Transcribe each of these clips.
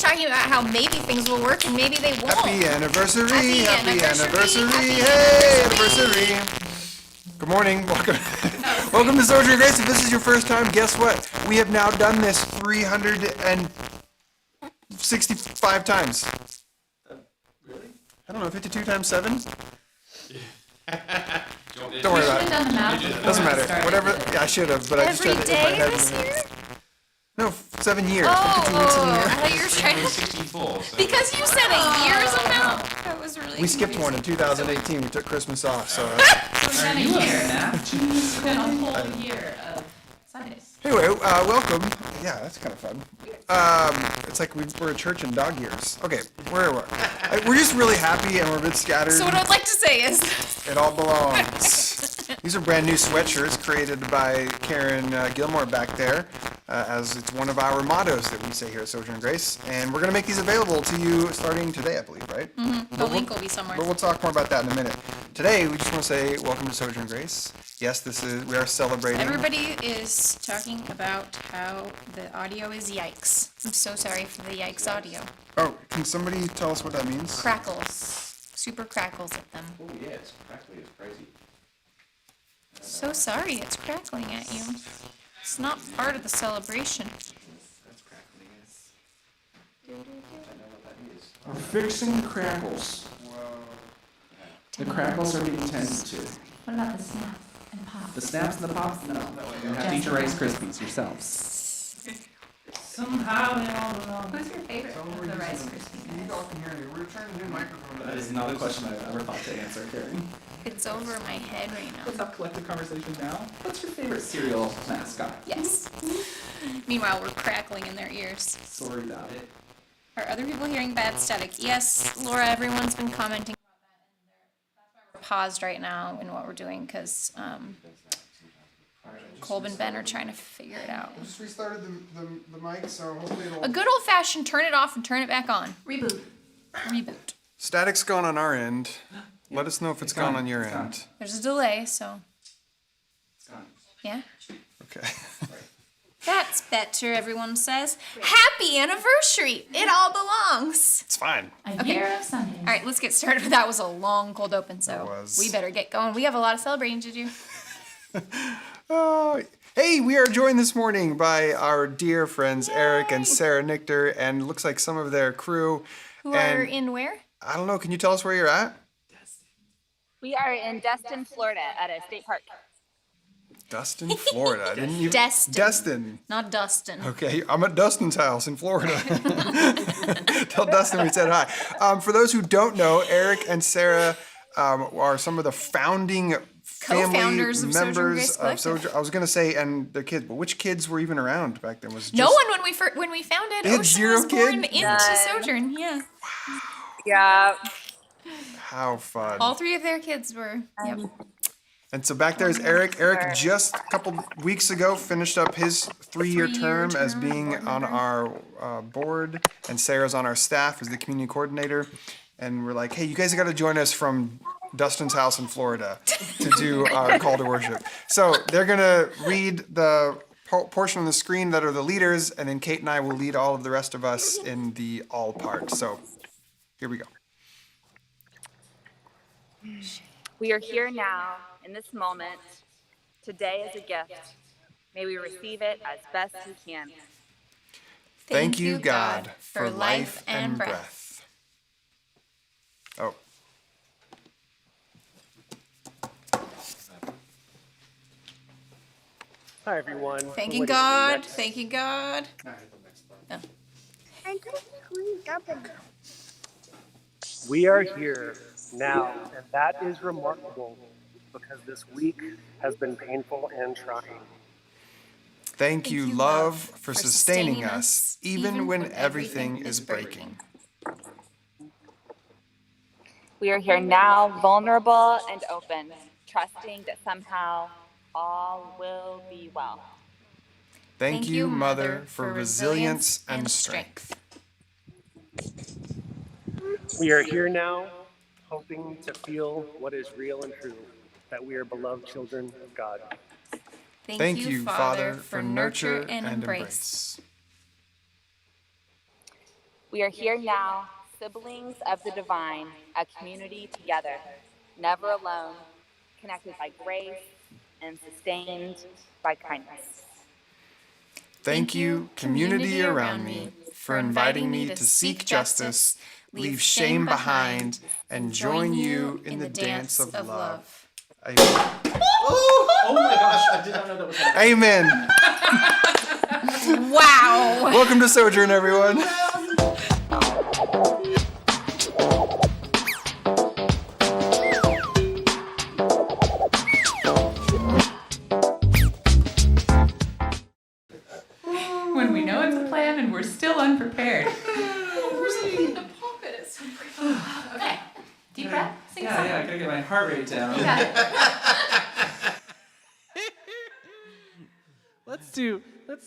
talking about how maybe things will work and maybe they won't. Happy anniversary! Happy anniversary! anniversary. Hey, anniversary! Good morning. Welcome to Sojourn Grace. If this is your first time, guess what? We have now done this 365 times. Really? I don't know, 52 times 7? Don't worry about it. Doesn't matter. Whatever. Yeah, I should have, but I just Every tried to hit my day head. this year? No, 7 years. Oh, 52 weeks in a I year. thought you were trying to... 364. So Because you said a year's amount. That was really We skipped one in confusing. 2018. We took Christmas off, so. We've done a year now. We've done a whole year of Sundays. Anyway, welcome. Yeah, that's kind of fun. It's like we're a church in dog years. Okay, where were we? We're just really happy and we're a bit scattered. So what I'd like to say is... It all belongs. These are brand new sweatshirts created by Karen Gilmore back there, as it's one of our mottos that we say here at Sojourn Grace. And we're going to make these available to you starting today, I believe, right? The link will be somewhere. But we'll talk more about that in a minute. Today, we just want to say welcome to Sojourn Grace. Yes, we are celebrating. Everybody is talking about how the audio is yikes. I'm so sorry for the yikes audio. Oh, can somebody tell us what that means? Crackles. Super crackles at them. Oh yeah, it's crackly. It's crazy. So sorry it's crackling at you. It's not part of the celebration. That's crackly. Yes. I know what that is. We're fixing crackles. The crackles are being tended to. What about the snaps and pops? The snaps and the pops, no. You have to eat your Rice Krispies yourselves. Somehow they all belong. Who's your favorite of the Rice Krispies? We're trying to do microphone. That is not a question I've ever thought to answer, Karen. It's over my head right Let's now. have collective conversation now. What's your favorite cereal mascot? Yes. Meanwhile, we're crackling in their ears. Sorry about it. Are other people hearing bad static? Yes, Laura, everyone's been commenting about that, and that's why we're paused right now in what we're doing, because Colb and Ben are trying to figure it out. I just restarted the mic, so hopefully it'll... A good old-fashioned turn it off and turn it back on. Reboot. Reboot. Static's gone on our end. Let us know if it's gone on your It's gone. end. There's a delay, so, It's gone. yeah. Okay. That's better, everyone says. Happy anniversary! It all belongs. It's fine. A year of Sundays. All right, let's get started. That was a long cold open, It so was. we better get going. We have a lot of celebrating to do. Hey, we are joined this morning by our dear friends Eric and Sarah Nichter, and looks like some of their crew. Who are And in where? I don't know, can you tell us where you're at? We are in Destin, Florida at a state park. Dustin, Florida. Didn't you? Destin. Destin. Not Dustin. Okay, I'm at Dustin's house in Florida. Tell Dustin we said hi. For those who don't know, Eric and Sarah are some of the founding family Co-founders of Sojourn members Grace of Collective. Sojourn. I was going to say, and their kids, but which kids were even around back then? Was it No just- one when we founded They had Ocean zero was born kids? into None. Sojourn. Yeah. Yeah. How fun. All three of their kids were. Yep. And so back there is Eric. Eric just a couple weeks ago finished up his three-year term as being on our board, and Sarah's on our staff as the community coordinator. And we're like, hey, you guys got to join us from Dustin's house in Florida to do our call to worship. So they're going to read the portion on the screen that are the leaders, and then Kate and I will lead all of the rest of us in the all part. So here we go. We are here now in this moment. Today is a gift. May we receive it as best we can. Thank you, God, for life and breath. Oh. Hi, everyone. Thanking What is the God. next- Thanking God. We are here now, and that is remarkable because this week has been painful and trying. Thank you, love, for sustaining us, even when everything is breaking. We are here now, vulnerable and open, trusting that somehow all will be well. Thank you, Mother, for resilience and strength. We are here now, hoping to feel what is real and true, that we are beloved children of God. Thank you, Father, for nurture and embrace. We are here now, siblings of the divine, a community together, never alone, connected by grace and sustained by kindness. Thank you, community around me, for inviting me to seek justice, leave shame behind, and join you in the dance of love. Amen. Oh my gosh, I did not know that was happening. Amen. Wow. Welcome to Sojourn, everyone. When we know it's a plan and we're still unprepared. The pulpit is so pretty. Okay. Deep breath. Sing Yeah, something. I gotta get my heart rate down. You got it. Let's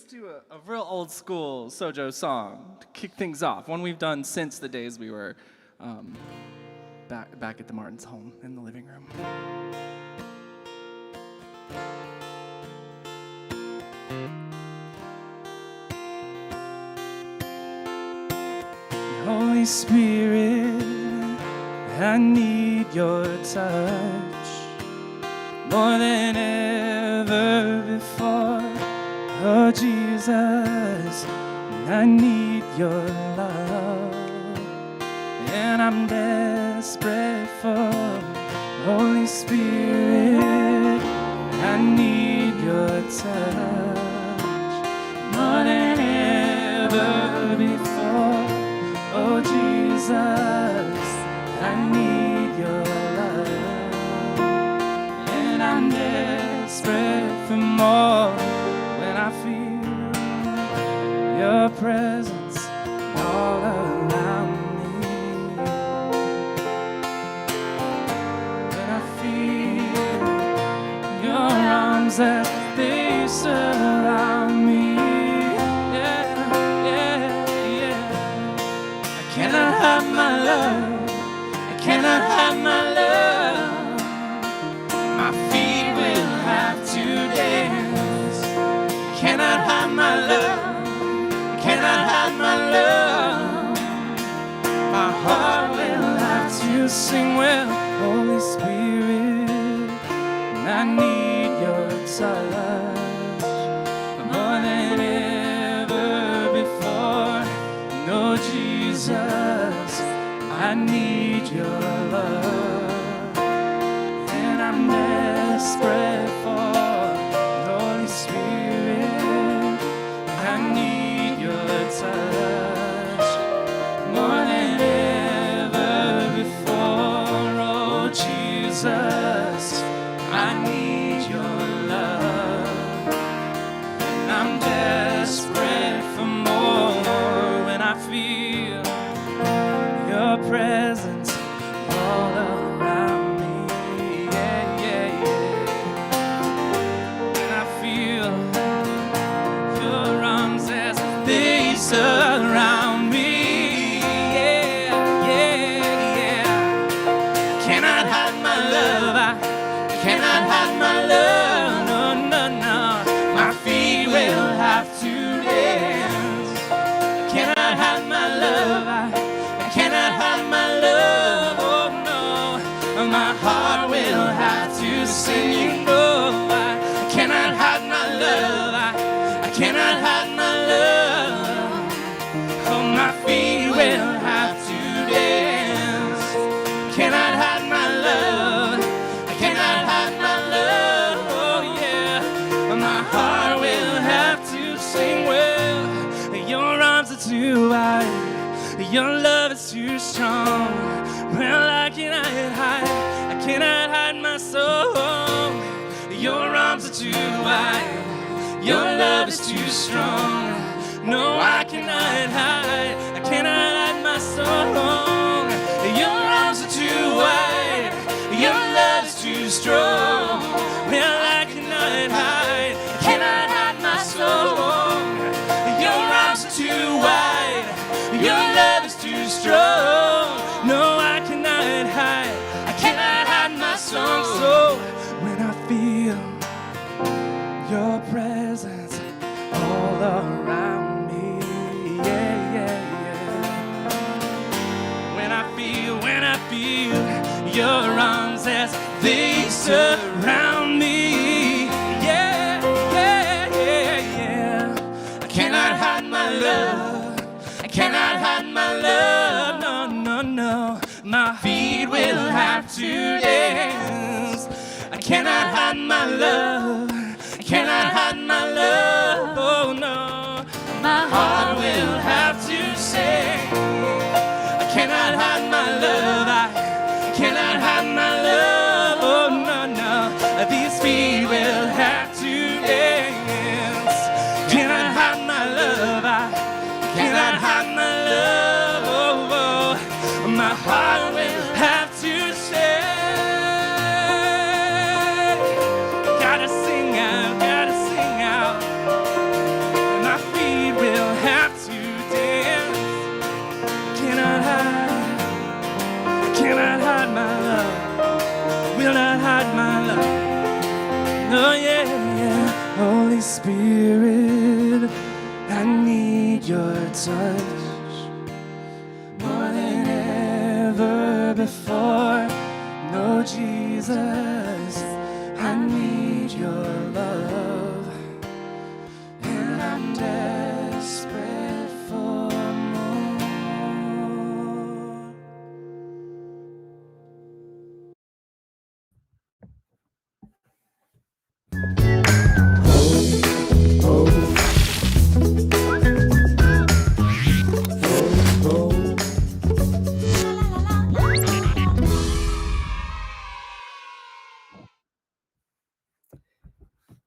do a real old school Sojo song to kick things off. One we've done since the days we were back at the Martins' home in the living room. Holy Spirit, I need your touch more than ever before. Oh Jesus, I need your love, and I'm desperate for Holy Spirit. I need your touch more than ever before. Oh Jesus, I need your love, and I'm desperate for more. When I feel your presence all around me, when I feel your arms as they surround me, yeah, yeah, yeah. I cannot hide my love, I cannot hide my love. My feet will have to dance. I cannot hide my love, I cannot hide my love. My heart will have to sing well. Holy Spirit, and I need your touch more than ever before. No, Jesus, I need your love, and I'm desperate for Holy Spirit. I need your touch more than ever before. Oh Jesus, I need your love, and I'm desperate for more. When I feel your presence all around me, yeah, yeah, yeah. When I feel your arms as they surround me, yeah, yeah, yeah. I cannot hide my love, I cannot hide my love, no, no, no. My feet will have to dance. I cannot hide my love, I cannot hide my love, oh no. My heart will have to sing, you know. I cannot hide my love, I cannot hide my love. Oh, my feet will have to dance. Cannot hide my love, I cannot hide my love, oh yeah. My heart will have to sing well. Your arms are too wide, your love is too strong. Well, I cannot hide, I cannot hide my soul. Your arms are too wide, your love is too strong. No, I cannot hide, I cannot hide my soul. Your arms are too wide, your love is too strong. Well, I cannot hide, I cannot hide my soul. Your arms are too wide, your love is too strong. No, I cannot hide, I cannot hide my soul. So when I feel your presence all around me, yeah, yeah, yeah. have to dance. I cannot hide my love. I cannot hide my love. Oh no, my heart will have to sing. I cannot hide my love. I cannot hide my love. Oh no, no, these feet will have to dance. Cannot hide my love. I cannot hide my love. Oh, oh, my heart will have to say. Gotta sing out, gotta sing out. My feet will have to dance. Cannot hide my love. Will not hide my love. Oh yeah, yeah. Holy Spirit, I need your touch more than ever before. No, Jesus, I need your love, and I'm desperate for more.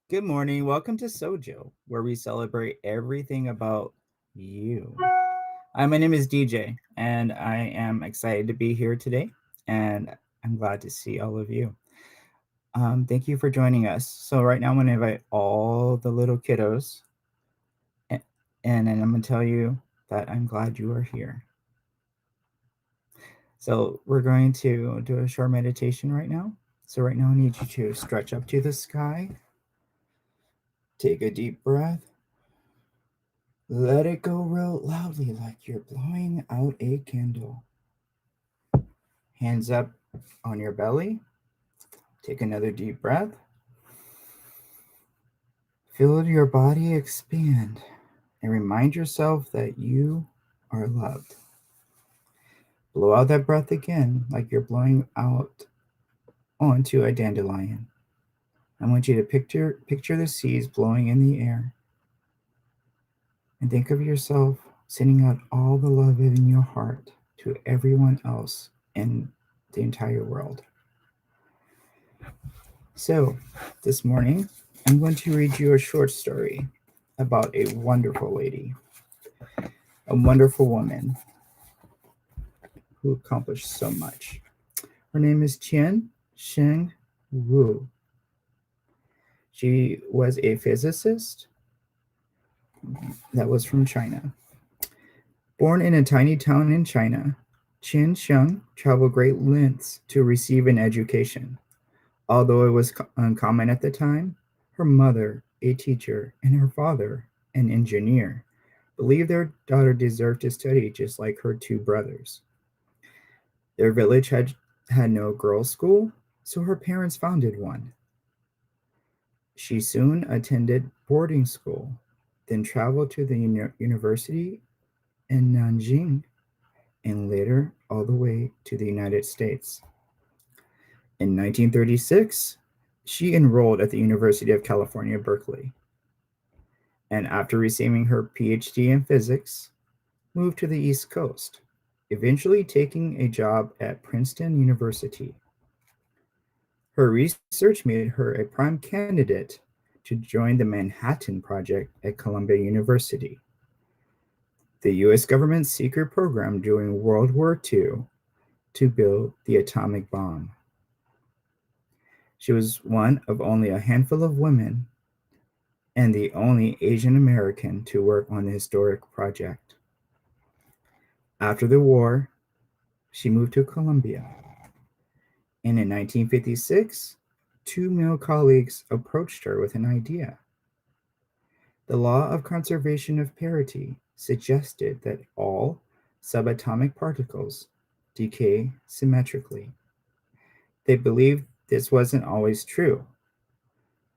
Good morning. Welcome to Sojo, where we celebrate everything about you. My name is DJ, and I am excited to be here today, and I'm glad to see all of you. Thank you for joining us. So right now I'm going to invite all the little kiddos, and then I'm going to tell you that I'm glad you are here. So we're going to do a short meditation right now. So right now I need you to stretch up to the sky. Take a deep breath. Let it go real loudly like you're blowing out a candle. Hands up on your belly. Take another deep breath. Feel your body expand and remind yourself that you are loved. Blow out that breath again like you're blowing out onto a dandelion. I want you to picture the seeds blowing in the air. And think of yourself sending out all the love in your heart to everyone else in the entire world. So, this morning, I'm going to read you a short story about a wonderful lady, a wonderful woman who accomplished so much. Her name is Qian Sheng Wu. She was a physicist that was from China. Born in a tiny town in China, Qian Sheng traveled great lengths to receive an education. Although it was uncommon at the time, her mother, a teacher, and her father, an engineer, believed their daughter deserved to study just like her two brothers. Their village had no girls' school, so her parents founded one. She soon attended boarding school, then traveled to the university in Nanjing, and later all the way to the United States. In 1936, she enrolled at the University of California, Berkeley, and after receiving her PhD in physics, moved to the East Coast, eventually taking a job at Princeton University. Her research made her a prime candidate to join the Manhattan Project at Columbia University, the U.S. government's secret program during World War II to build the atomic bomb. She was one of only a handful of women and the only Asian American to work on the historic project. After the war, she moved to Columbia. And in 1956, two male colleagues approached her with an idea. The law of conservation of parity suggested that all subatomic particles decay symmetrically. They believed this wasn't always true,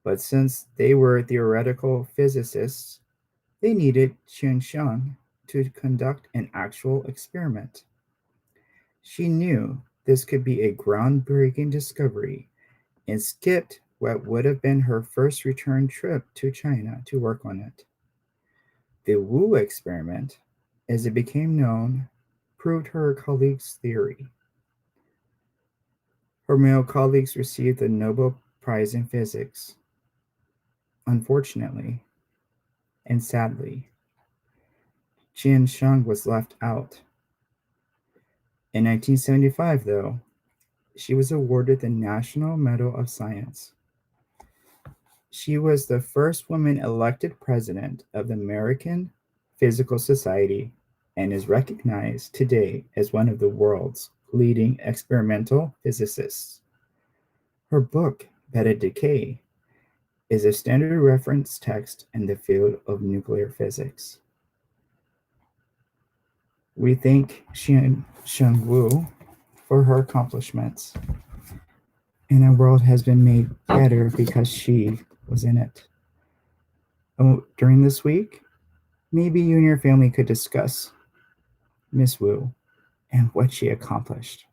but since they were theoretical physicists, they needed Qian Sheng to conduct an actual experiment. She knew this could be a groundbreaking discovery and skipped what would have been her first return trip to China to work on it. The Wu experiment, as it became known, proved her colleagues' theory. Her male colleagues received the Nobel Prize in Physics. Unfortunately, and sadly, Jian Shang was left out. In 1975, though, she was awarded the National Medal of Science. She was the first woman elected president of the American Physical Society and is recognized today as one of the world's leading experimental physicists. Her book, Beta Decay, is a standard reference text in the field of nuclear physics. We thank Sheng Wu for her accomplishments, and our world has been made better because she was in it. During this week, maybe you and your family could discuss Miss Wu and what she accomplished.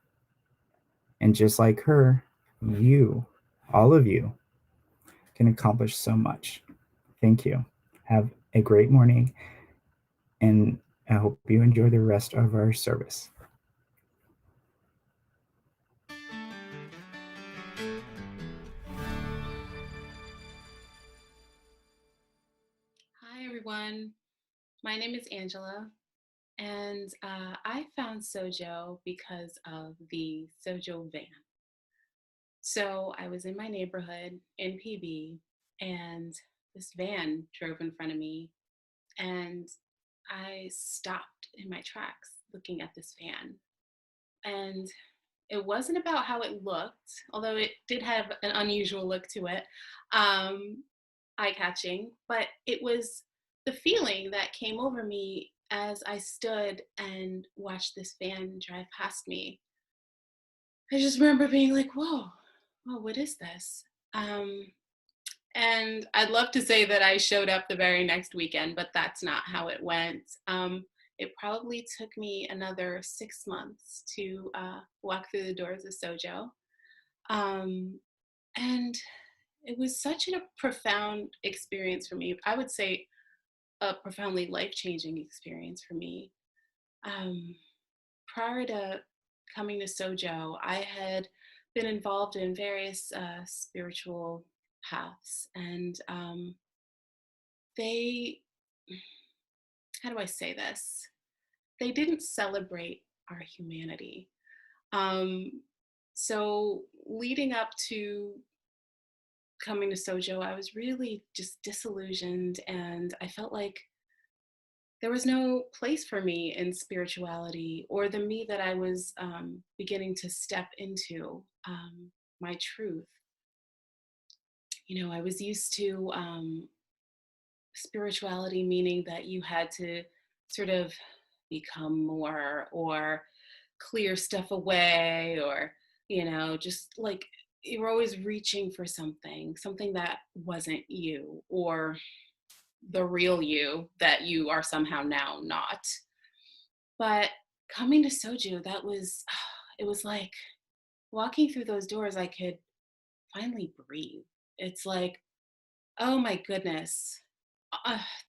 And just like her, you, all of you, can accomplish so much. Thank you. Have a great morning, and I hope you enjoy the rest of our service. Hi, everyone. My name is Angela, and I found Sojo because of the Sojo van. So I was in my neighborhood in PB, and this van drove in front of me, and I stopped in my tracks looking at this van. And it wasn't about how it looked, although it did have an unusual look to it, eye-catching, but it was the feeling that came over me as I stood and watched this van drive past me. I just remember being like, whoa, what is this? And I'd love to say that I showed up the very next weekend, but that's not how it went. It probably took me another 6 months to walk through the doors of Sojo. And it was such a profound experience for me. I would say a profoundly life-changing experience for me. Prior to coming to Sojo, I had been involved in various spiritual paths, and they, how do I say this? They didn't celebrate our humanity. So leading up to coming to Sojo, I was really just disillusioned, and I felt like there was no place for me in spirituality or the me that I was beginning to step into, my truth. You know, I was used to spirituality meaning that you had to sort of become more or clear stuff away, or, you know, just like you were always reaching for something that wasn't you, or the real you that you are somehow now not. But coming to Soju, it was like walking through those doors, I could finally breathe. It's like, oh my goodness.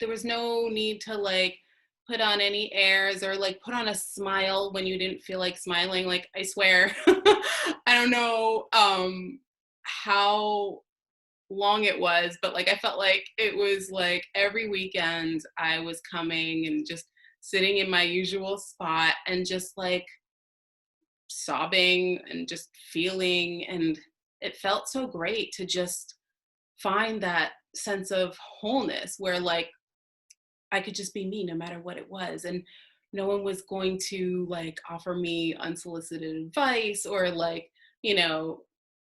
There was no need to like put on any airs or like put on a smile when you didn't feel like smiling. Like, I swear, I don't know how long it was, but like I felt like it was like every weekend I was coming and just sitting in my usual spot and just like sobbing and just feeling, and it felt so great to just find that sense of wholeness where like I could just be me no matter what it was, and no one was going to like offer me unsolicited advice or like, you know,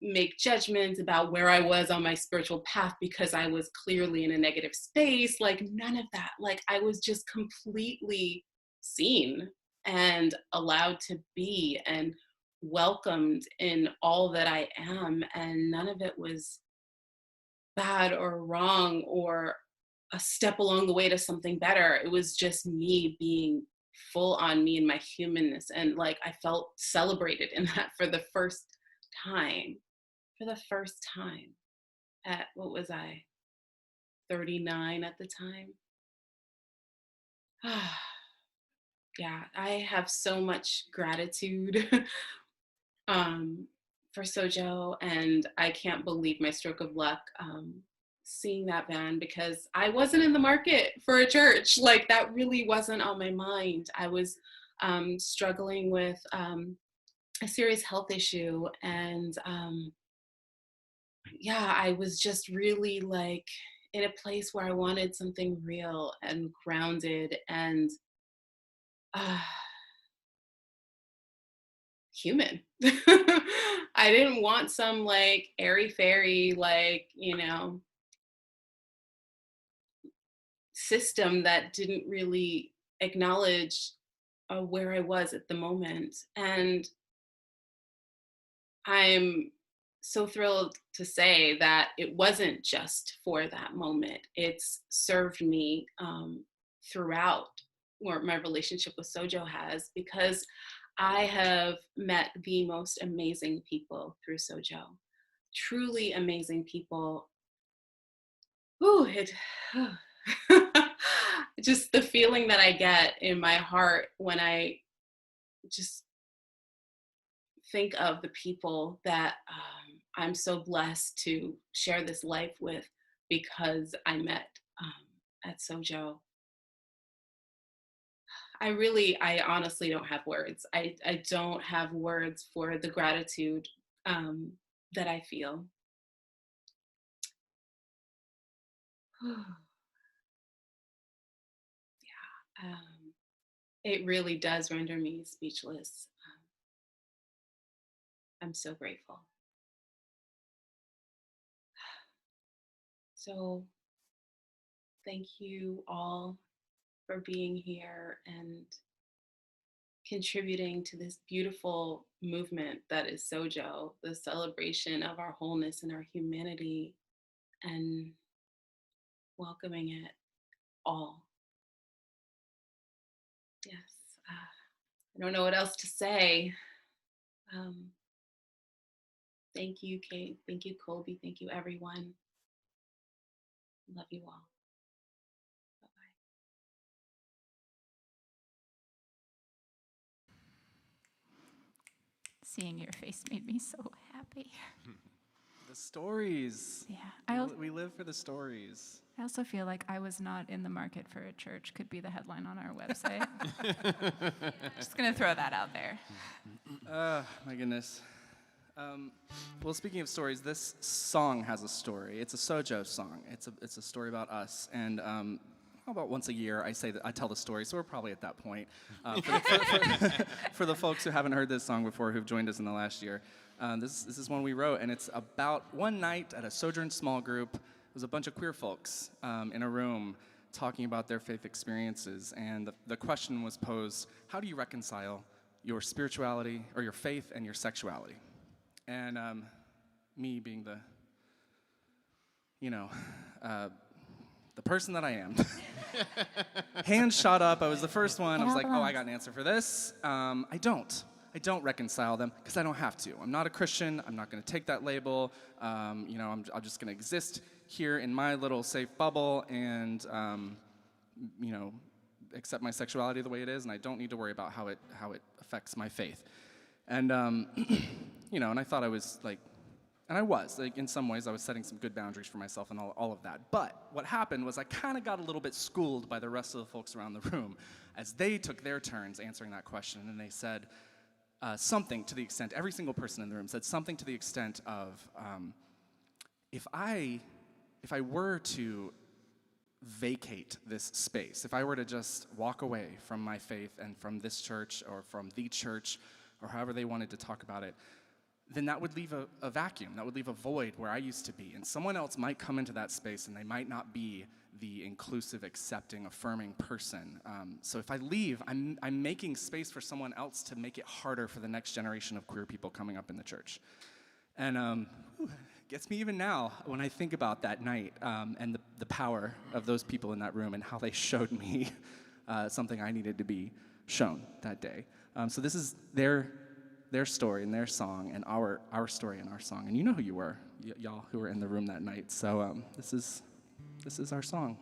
make judgments about where I was on my spiritual path because I was clearly in a negative space. Like, none of that. Like, I was just completely seen and allowed to be and welcomed in all that I am, and none of it was bad or wrong or a step along the way to something better. It was just me being full on me and my humanness. And like, I felt celebrated in that for the first time. At, what was I, 39 at the time? Yeah, I have so much gratitude for Sojo, and I can't believe my stroke of luck seeing that band, because I wasn't in the market for a church. Like, that really wasn't on my mind. I was struggling with a serious health issue, and yeah, I was just really like in a place where I wanted something real and grounded and human. I didn't want some like airy fairy, like, you know, system that didn't really acknowledge where I was at the moment. And I'm so thrilled to say that it wasn't just for that moment. It's served me throughout where my relationship with Sojo has, because I have met the most amazing people through Sojo. Truly amazing people. Ooh, just the feeling that I get in my heart when I just think of the people that I'm so blessed to share this life with, because I met at Sojo. I honestly don't have words. I don't have words for the gratitude that I feel. Yeah, it really does render me speechless. I'm so grateful. So thank you all for being here and contributing to this beautiful movement that is Sojo, the celebration of our wholeness and our humanity, and welcoming it all. Yes, I don't know what else to say. Thank you, Kate. Thank you, Colby. Thank you, everyone. Love you all. Bye-bye. Seeing your face made me so happy. The stories. Yeah. We live for the stories. I also feel like I was not in the market for a church could be the headline on our website. Just going to throw that out there. My goodness. Well, speaking of stories, this song has a story. It's a Sojo song. It's a story about us. And about once a year, I tell the story, so we're probably at that point. For the folks who haven't heard this song before, who've joined us in the last year, this is one we wrote, and it's about one night at a Sojourn small group. It was a bunch of queer folks in a room talking about their faith experiences, and the question was posed: how do you reconcile your spirituality, or your faith, and your sexuality? And me being the person that I am, hands shot up. I was the first one. I was like, oh, I got an answer for this. I don't reconcile them, because I don't have to. I'm not a Christian. I'm not going to take that label. I'm just going to exist here in my little safe bubble and, accept my sexuality the way it is, and I don't need to worry about how it affects my faith. And, and I thought I was like, and I was, like, in some ways I was setting some good boundaries for myself and all of that. But what happened was I kind of got a little bit schooled by the rest of the folks around the room as they took their turns answering that question, and they said something to the extent, every single person in the room said something to the extent of, if I were to vacate this space, if I were to just walk away from my faith and from this church or from the church or however they wanted to talk about it, then that would leave a vacuum, that would leave a void where I used to be. And someone else might come into that space and they might not be the inclusive, accepting, affirming person. So if I leave, I'm making space for someone else to make it harder for the next generation of queer people coming up in the church. And gets me even now when I think about that night and the power of those people in that room and how they showed me something I needed to be shown that day. So this is their story and their song, and our story and our song. And you know who you were, y'all who were in the room that night. So this is our song.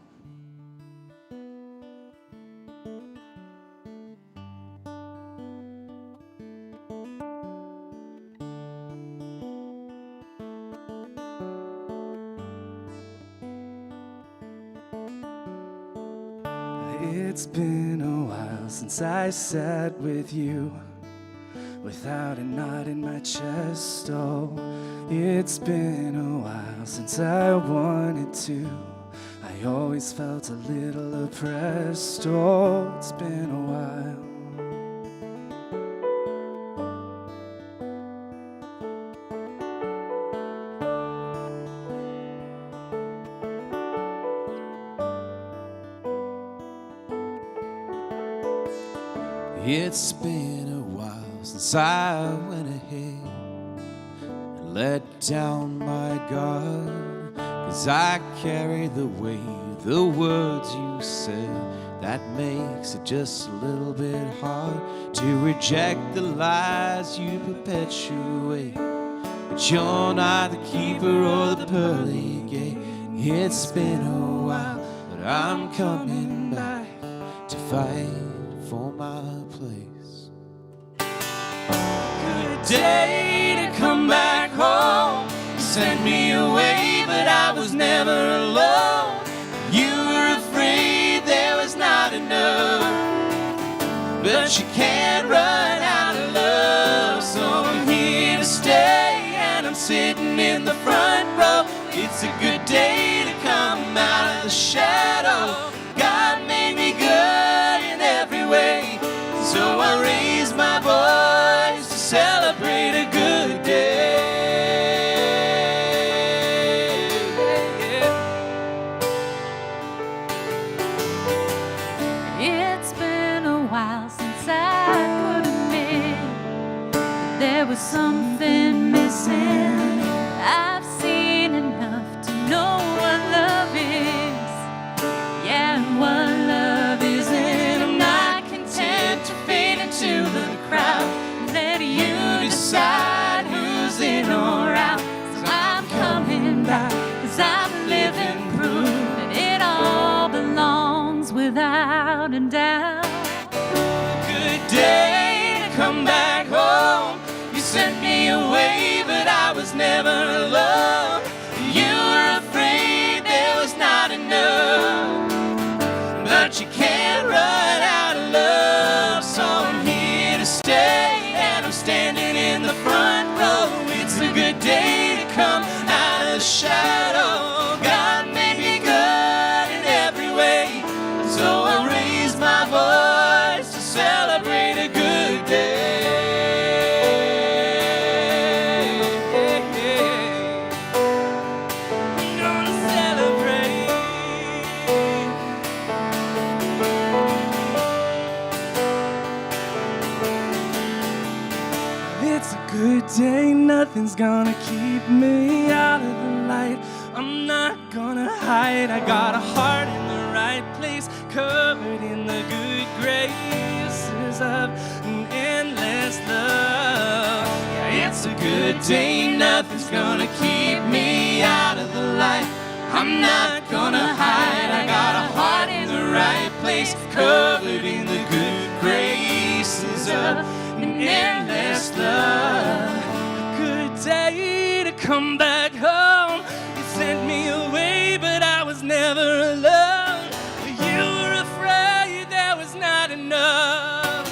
It's been a while since I sat with you, without a knot in my chest. Oh, it's been a while since I wanted to. I always felt a little oppressed. Oh, it's been a while. It's been a while since I went ahead and let down my guard, 'cause I carry the weight, the words you said, that makes it just a little bit hard to reject the lies you perpetuate. But you're not the keeper or the pearly gate. It's been a while, but I'm coming back to fight for my place. Good day to come back home. You sent me away, but I was never alone. You were afraid there was not enough, but you can't run out of love. So I'm here to stay, and I'm sitting in the front row. It's a good day to come out of the shadow. God made me good in every way, so I raise my voice to celebrate a good day. It's been a while since I could admit that there was something missing. I've seen enough to know what love is. Yeah, and what love isn't. I'm not content to fade into the crowd. Let you decide who's in or out. So I'm coming back, 'cause I'm living proof that it all belongs without a doubt. Good day to come back home. You sent me away, but I was never alone. You were afraid there was not enough, but you can't run out of love. So I'm here to stay, and I'm standing in the front row. It's a good day to come out of the shadow. God made me good in every way, so I raise my voice to celebrate a good day. I'm gonna celebrate. It's a good day, nothing's gonna keep me out of the light. I'm not gonna hide, I got a heart in the right place, covered in the good graces of an endless love. Yeah, it's a good day, nothing's gonna keep me out of the light. I'm not gonna hide, I got a heart in the right place, covered in the good graces of an endless love. A good day to come back home. You sent me away, but I was never alone. You were afraid there was not enough,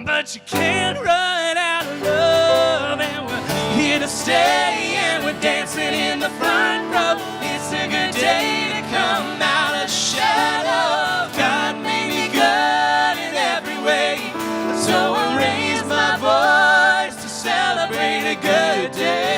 but you can't run out of love. And we're here to stay, and we're dancing in the front row. It's a good day to come out of shadow. God made me good in every way, so I raise my voice to celebrate a good day.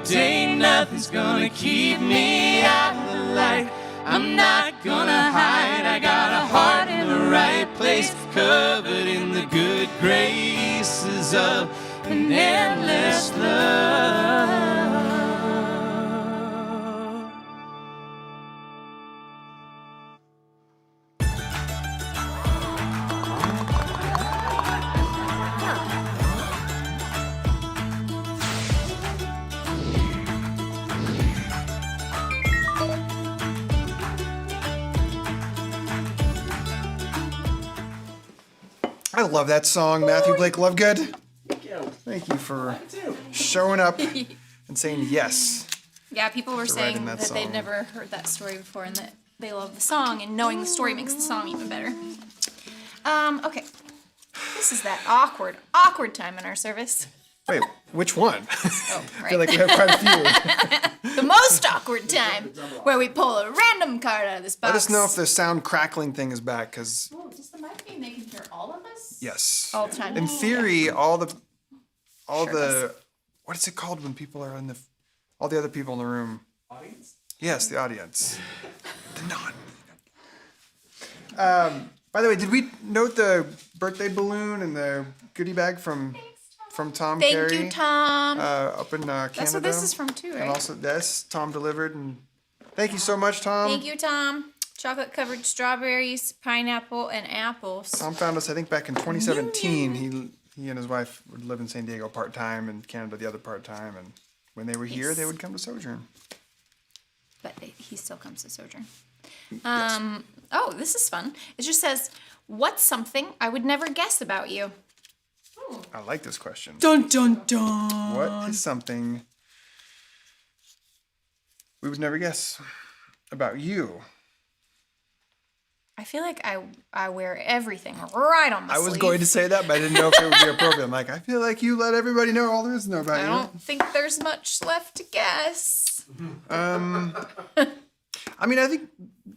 day. Nothing's gonna keep me out of the light. I'm not gonna hide. I got a heart in the right place, covered in the good graces of an endless love. I love that song, Matthew Blake Lovegood. Thank you for showing up and saying yes. Yeah, people were To saying writing that that they'd song. never heard that story before and that they love the song, and knowing the story makes the song even better. Okay. This is that awkward time in our service. Wait, which one? Oh, I feel right. like we have quite a few. The most awkward time, where we pull a random card out of this box. Let us know if the sound crackling thing is back, because Oh, does the mic be making sure all of us? yes. All the time. In theory, all the Sure what is it called when people are in all the other people in the room? Audience? Yes, the audience. The non. By the way, did we note the birthday balloon and the goodie bag from Tom Thank Carey? you, Tom. Up in Canada. That's what this is from too, And right? also, yes, Tom delivered, and thank you so much, Tom. Thank you, Tom. Chocolate-covered strawberries, pineapple, and apples. Tom found us, I think, back in 2017. He and his wife would live in San Diego part-time and Canada the other part-time. And when they were here, Nice. they would come to Sojourn. But he still comes to Sojourn. Oh, this is fun. It just says, what's something I would never guess about you? I like this question. Dun, dun, dun. What is something we would never guess about you? I feel like I wear everything right on my I sleeve. was going to say that, but I didn't know if it would be appropriate. I'm like, I feel like you let everybody know all there is to know about I you. don't think there's much left to guess. I mean, I think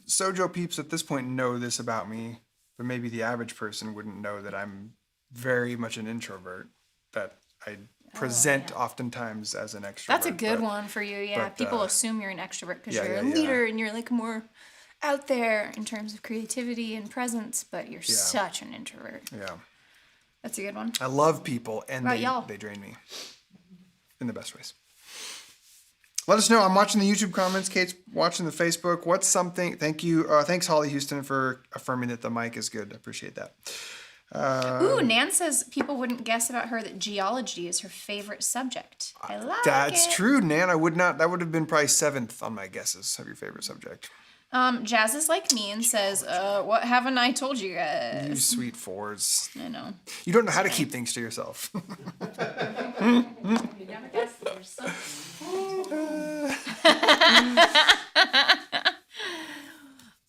Sojo peeps at this point know this about me, but maybe the average person wouldn't know that I'm very much an introvert, that I present oftentimes as an extrovert. That's a good but- one for you, yeah. but, People assume you're an extrovert because yeah, you're yeah, a yeah. leader and you're like more out there in terms of creativity and presence, but you're such an introvert. Yeah. That's a good one. I love people, and What about y'all? they drain me in the best ways. Let us know. I'm watching the YouTube comments. Kate's watching the Facebook. What's something? Thank you. Thanks, Holly Houston, for affirming that the mic is good. I appreciate that. Ooh, Nan says people wouldn't guess about her that geology is her favorite subject. I like That's it. true, Nan. I would not. That would have been probably 7th on my guesses of your favorite subject. Jazz is like me and says, what haven't I told you You guys? sweet fours. I know. You don't know how to keep things to yourself. You never guess there's something.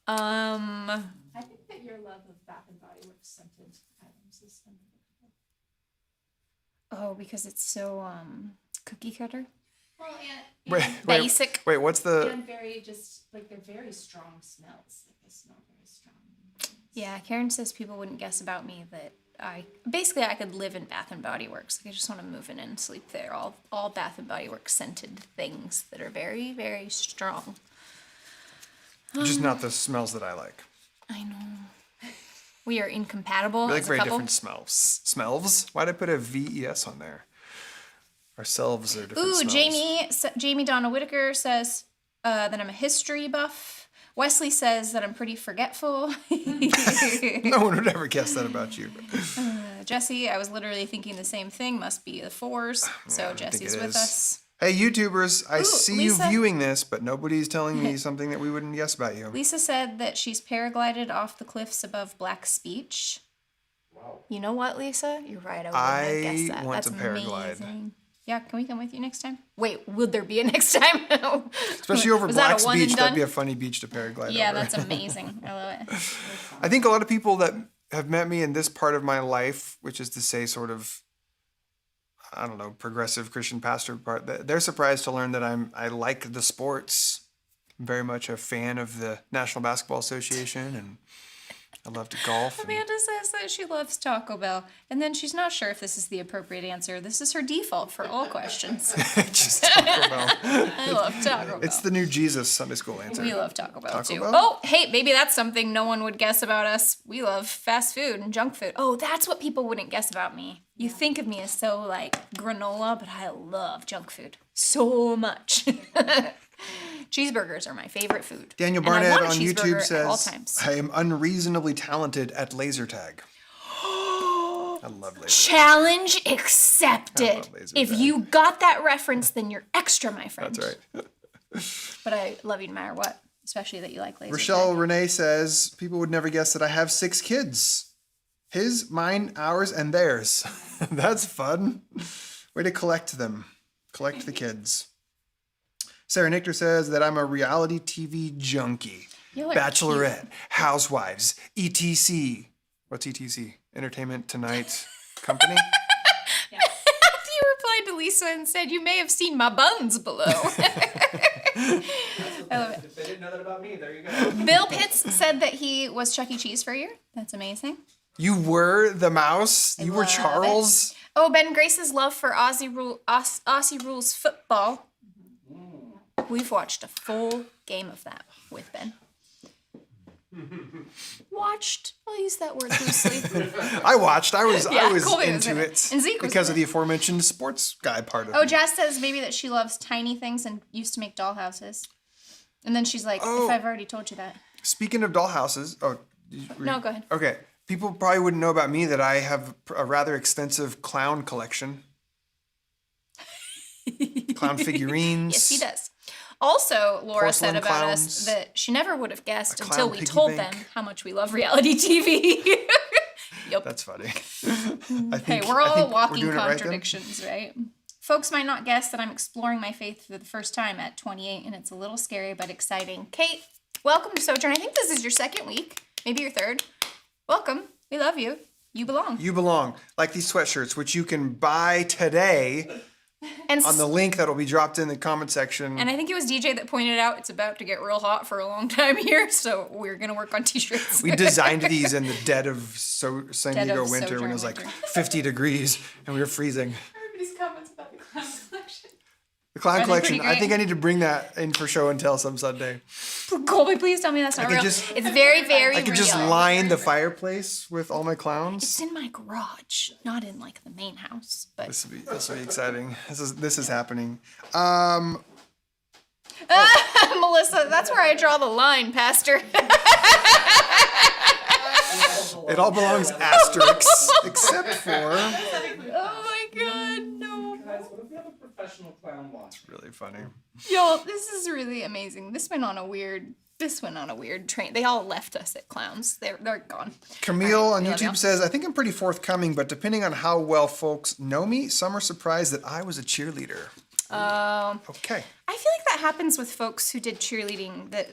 I think that your love of Bath and Body Works scented items is unbelievable. Oh, because it's so cookie cutter. Well, and basic. Wait, what's the? And very just like they're very strong smells. Like they smell very strong. Yeah, Karen says people wouldn't guess about me that I could live in Bath and Body Works. Like I just want to move in and sleep there. All Bath and Body Works scented things that are very, very strong. Just not the smells that I like. I know. We are incompatible We like as a very couple. different smells. Smells? Why'd I put a VES on there? Ourselves are different Ooh, smells. Jamie Donna Whitaker says that I'm a history buff. Wesley says that I'm pretty forgetful. No one would ever guess that about you. Jesse, I was literally thinking the same thing. Must be the fours. So think Jesse's it with is. us. Hey, YouTubers, I Ooh, see Lisa- you viewing this, but nobody's telling me something that we wouldn't guess about you. Lisa said that she's paraglided off the cliffs above Black Beach. Wow. You know what, Lisa? You're right. I wouldn't have guessed that. want That's to paraglide. amazing. Yeah, can we come with you next time? Wait, would there be a next time? Especially over Was that a Black's one and Beach, that'd done? be a funny beach to paraglide Yeah, over. that's amazing. I love it. I think a lot of people that have met me in this part of my life, which is to say sort of, I don't know, progressive Christian pastor part, they're surprised to learn that I like the sports. I'm very much a fan of the National Basketball Association, and I love to golf. Amanda says that she loves Taco Bell, and then she's not sure if this is the appropriate answer. This is her default for all questions. Just Taco Bell. I love Taco Bell. It's the new Jesus Sunday school answer. We love Taco Bell too. Bell? Oh, hey, maybe that's something no one would guess about us. We love fast food and junk food. Oh, that's what people wouldn't guess about me. You think of me as so like granola, but I love junk food so much. Cheeseburgers are my favorite food. Daniel And I Barnett want a on YouTube cheeseburger at all says, times. I am unreasonably talented at laser tag. I love laser tag. Challenge I accepted. love laser If tag. you got that reference, then you're extra, my friend. That's right. But I love you no matter what, especially that you like laser Rochelle tag. Renee says, people would never guess that I have 6 kids. His, mine, ours, and theirs. That's fun. Way to collect them. Collect the kids. Sarah Nichter says that I'm a reality TV junkie. You are Bachelorette, cute. Housewives, ETC. What's ETC? Entertainment Tonight Company? You replied to Lisa and said, you may have seen my buns below. I love it. If they didn't know that about me, there you go. Bill Pitts said that he was Chuck E. Cheese for a year. That's amazing. You were the mouse? You were love Charles? Oh, Ben Grace's love for Aussie Rules football. We've watched a full game of that with Ben. Watched. I'll use that word loosely. I watched. I was Yeah, Colby was into in it. it. And Zeke was because in of the aforementioned sports guy part of Oh, it. Jess says maybe that she loves tiny things and used to make dollhouses. And then she's like, Oh. if I've already told you that. Speaking of dollhouses, No, go ahead. Okay, people probably wouldn't know about me that I have a rather extensive clown collection. Clown figurines. Yes, he does. Also, Laura said Porcelain about clowns. us that she never would have guessed A until clown we piggy told bank. them how much we love reality TV. Yep. That's funny. Hey, we're all walking doing it right then. contradictions, right? Folks might not guess that I'm exploring my faith for the first time at 28, and it's a little scary but exciting. Kate, welcome to Sojourn. I think this is your second week, maybe your third. Welcome. We love you. You belong. You belong. Like these sweatshirts, which you can buy today And on the link that will be dropped in the comment section. And I think it was DJ that pointed out it's about to get real hot for a long time here, so we're gonna work on t-shirts. We designed these in the dead of San Dead Diego of winter when Sojourn it was like winter. 50 degrees and we were freezing. Everybody's comments about the clown collection. The clown Are they collection. pretty I think great? I need to bring that in for show and tell some Sunday. Colby, please tell me that's not could real. just- It's very, very I could real. just line the fireplace with all my clowns. It's in my garage, not in like the main house. But This will be exciting. This is happening. Melissa, that's where I draw the line, Pastor. It all belongs asterisks except for. Oh my God, no. Guys, what if we have a professional clown watch? Really funny. Yo, this is really amazing. This went on a weird train. They all left us at clowns. They're gone. Camille All right, on we love YouTube y'all. says, I think I'm pretty forthcoming, but depending on how well folks know me, some are surprised that I was a cheerleader. Okay. I feel like that happens with folks who did cheerleading, that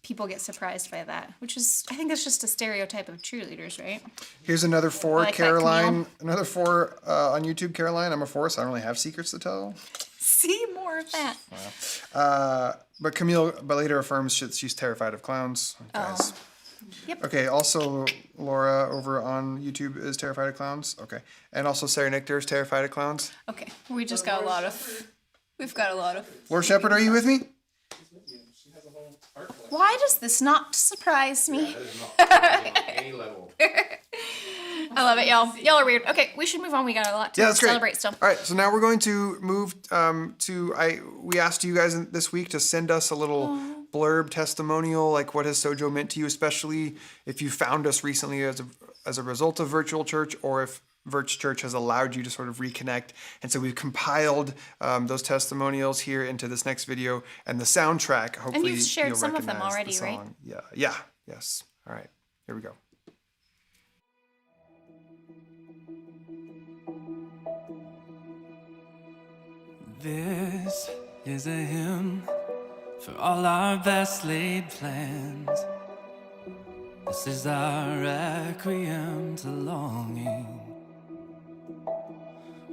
people get surprised by that, which is, I think that's just a stereotype of cheerleaders, right? Here's another 4, like that, Caroline. Camille. Another 4 on YouTube, Caroline. I'm a 4, so I don't really have secrets to tell. See more of that. But Camille, but later affirms she's terrified of clowns. Guys. Yep. Okay, also Laura over on YouTube is terrified of clowns. Okay. And also Sarah Nichter is terrified of clowns. Okay, we've got a lot of. Laura Shepard, are you with me? Why does this not surprise me? Any level. I love it, y'all. Y'all are weird. Okay, we should move on. We got a lot to Yeah, that's great. celebrate still. All right, so now we're going to move we asked you guys this week to send us a little blurb testimonial, like what has Sojo meant to you, especially if you found us recently as a result of virtual church, or if Virch Church has allowed you to sort of reconnect. And so we've compiled those testimonials here into this next video and the soundtrack. Hopefully you've shared you'll some of them recognize already, the right? song. Yeah, yes. All right, here we go. This is a hymn for all our best laid plans. This is our requiem to longing.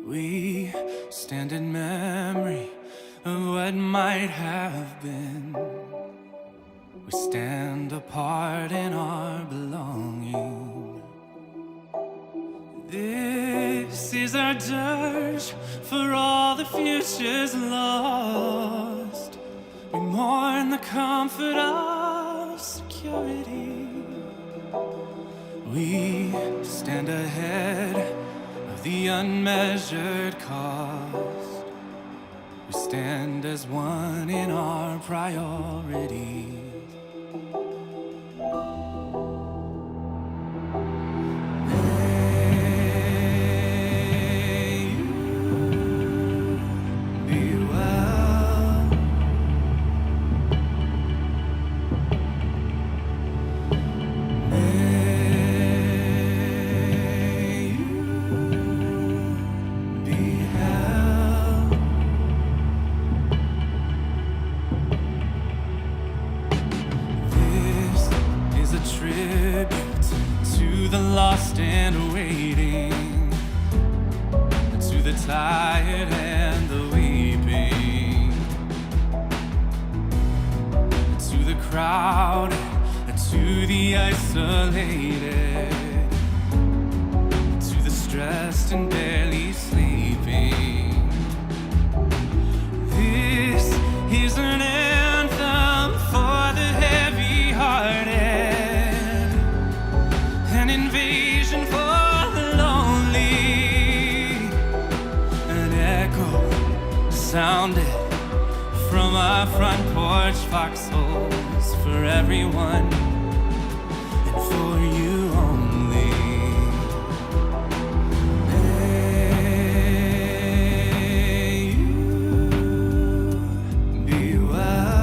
We stand in memory of what might have been. We stand apart in our belonging. This is our dirge for all the futures lost. We mourn the comfort of security. We stand ahead of the unmeasured cost. We stand as one in our priorities. Lost and waiting, to the tired and the weeping, to the crowd, to the isolated, to the stressed and barely sleeping. This is an anthem for the heavy-hearted, an invasion for the lonely, an echo sounded from our front porch foxholes for everyone and for you only. May you be well.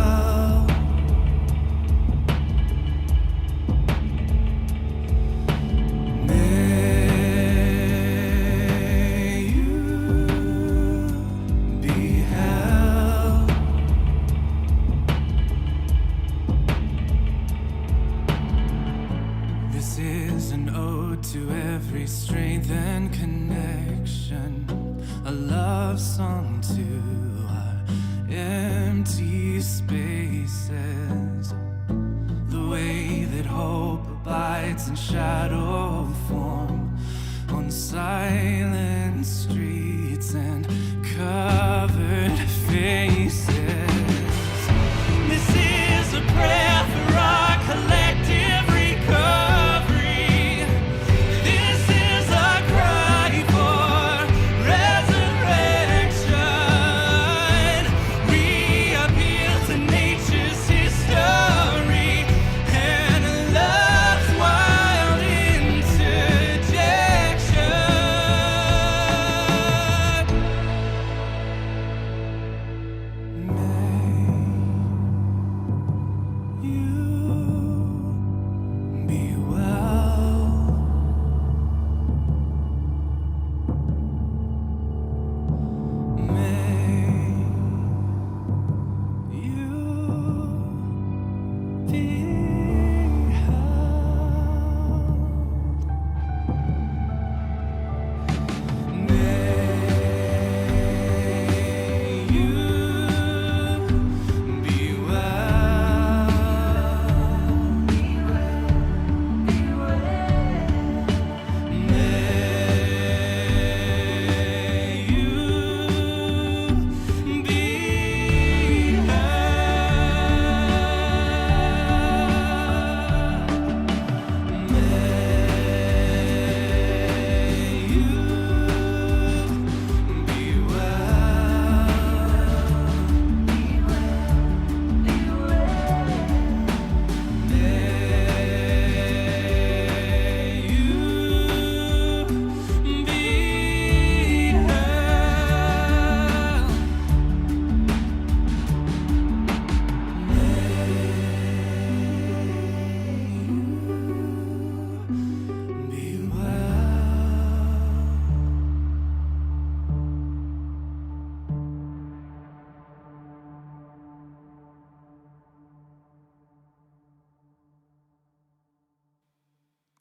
To every strength and connection, a love song to our empty spaces, the way that hope abides in shadow form on silent streets and covered faces. This is a prayer for our collective recovery.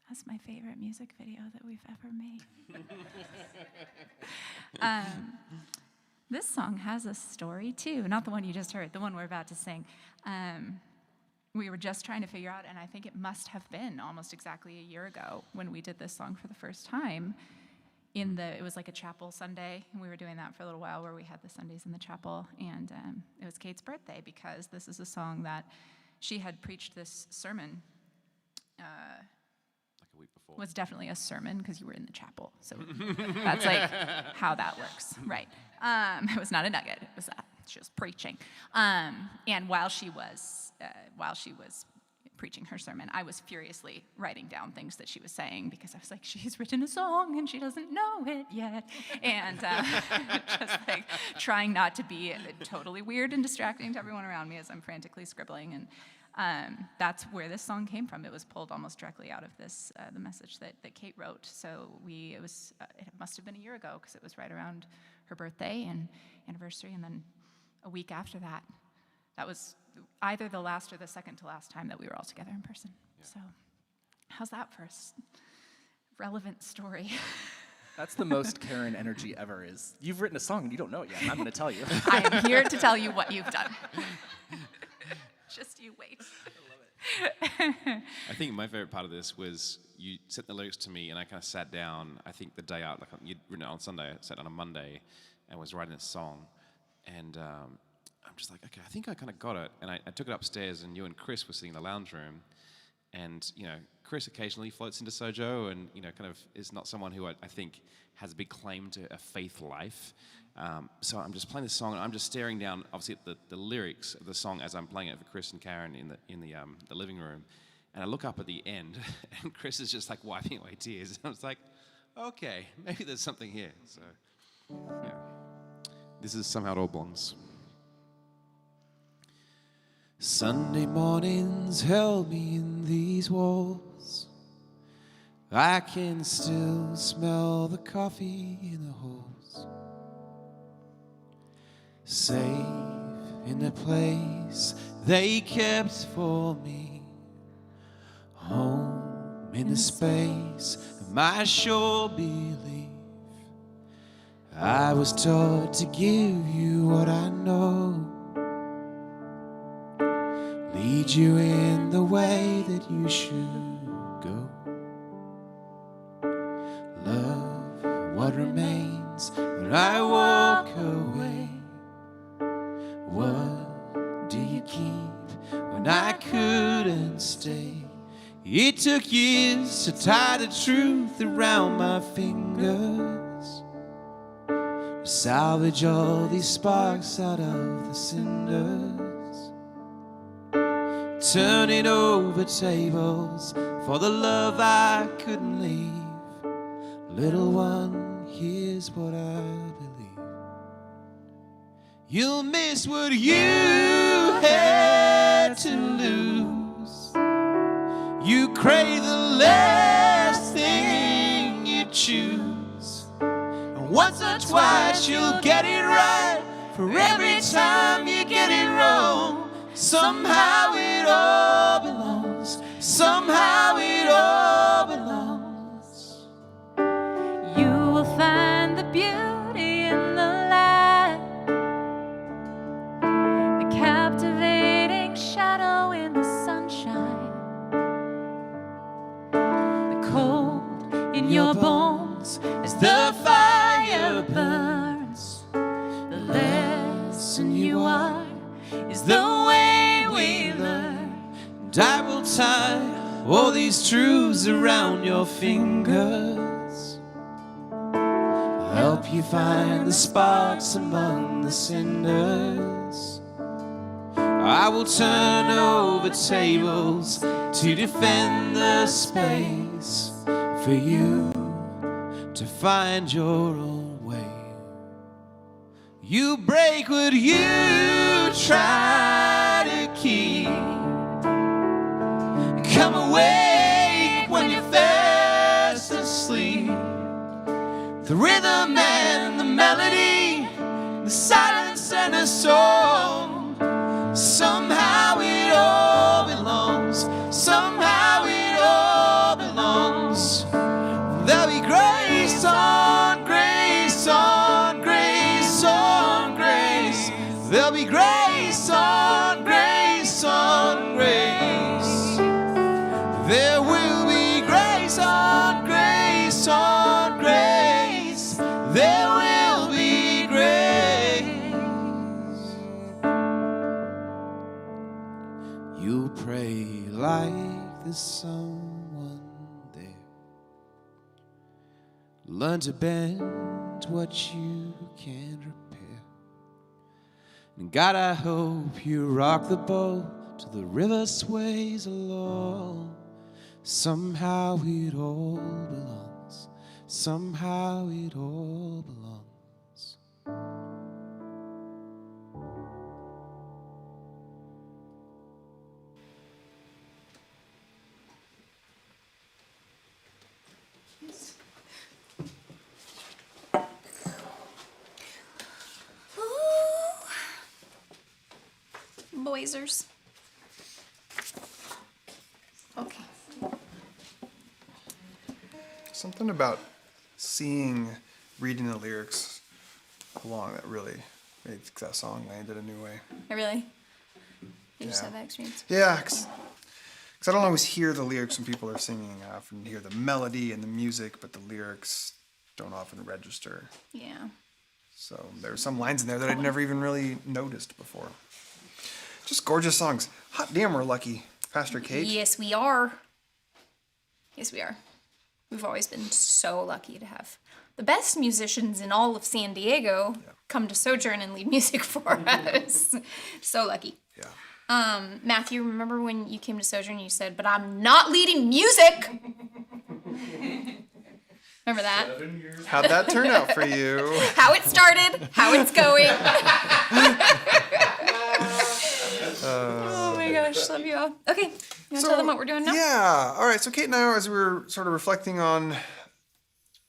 That's my favorite music video that we've ever made. This song has a story too, not the one you just heard, the one we're about to sing. we were just trying to figure out, and I think it must have been almost exactly a year ago when we did this song for the first time. It was like a chapel Sunday, and we were doing that for a little while where we had the Sundays in the chapel, and it was Kate's birthday because this is a song that she had preached this sermon. Like a week before. Was definitely a sermon because you were in the chapel, so that's like how that works, right? It was not a nugget; it was that she was preaching, and while she was preaching her sermon, I was furiously writing down things that she was saying because I was like, she's written a song and she doesn't know it yet. And just like trying not to be totally weird and distracting to everyone around me as I'm frantically scribbling. And that's where this song came from. It was pulled almost directly out of this, the message that Kate wrote. So it must have been a year ago because it was right around her birthday and anniversary. And then a week after that, that was either the last or the second to last time that we were all together in person. Yeah. So how's that for a relevant story? That's the most Karen energy ever is. You've written a song and you don't know it yet, and I'm going to tell you. I am here to tell you what you've done. Just you wait. I love it. I think my favorite part of this was you sent the lyrics to me and I kind of sat down, I think the day out, like you'd written it on Sunday, I sat down on Monday and was writing a song. And I'm just like, okay, I think I kind of got it. And I took it upstairs, and you and Chris were sitting in the lounge room. And, Chris occasionally floats into Sojo and, kind of is not someone who I think has a big claim to a faith life. So I'm just playing this song, and I'm just staring down, obviously, at the lyrics of the song as I'm playing it for Chris and Karen in the living room. And I look up at the end, and Chris is just, like, wiping away tears. And I was like, okay, maybe there's something here. So, yeah. This is Somehow It All Belongs. Sunday mornings held me in these walls. I can still smell the coffee in the halls. Safe in a place they kept for me. Home in a space of my sure belief. I was taught to give you what I know. Lead you in the way that you should go. Love what remains when I walk away. What do you keep when I couldn't stay? It took years to tie the truth around my fingers, to salvage all these sparks out of the cinders. Turning over tables for the love I couldn't leave. Little one, here's what I believe. You'll miss what you had to lose. You crave the last thing you choose. And once or twice you'll get it right. For every time you get it wrong, somehow it all belongs. Somehow it all belongs. You will find the beauty in the light, the captivating shadow in the sunshine, the cold in your bones as the fire burns. The lesson you are is the way we learn. And I will tie all these truths around your fingers. I'll help you find the sparks among the cinders. I will turn over tables to defend the space for you to find your own way. You break what you try to keep. Come awake when you're fast asleep. The rhythm and the melody, the silence and the song. Somehow it all belongs. Somehow it all belongs. There'll be grace on grace on grace on grace. There'll be grace on grace on grace. you'll pray like there's someone there. Learn to bend what you can't repair. And God, I hope you rock the boat till the river sways along. Somehow it all belongs. Somehow it all belongs. Boisers. Okay. Something about reading the lyrics along that really made that song landed a new way. Really? You just Yeah. had that experience? Yeah, because I don't always hear the lyrics when people are singing. I often hear the melody and the music, but the lyrics don't often register. Yeah. So there were some lines in there that I'd never even really noticed before. Just gorgeous songs. Hot damn, we're lucky, Pastor Kate. Yes, we are. Yes, we are. We've always been so lucky to have the best musicians in all of San Diego come to Sojourn and lead music for us. So lucky. Yeah. Matthew, remember when you came to Sojourn and you said, "But I'm not leading music"? Remember that? How'd that turn out for you? How it started, how it's going. Oh my gosh, love you all. Okay, you want to tell them what we're doing now? Yeah. All right. So Kate and I, as we were sort of reflecting on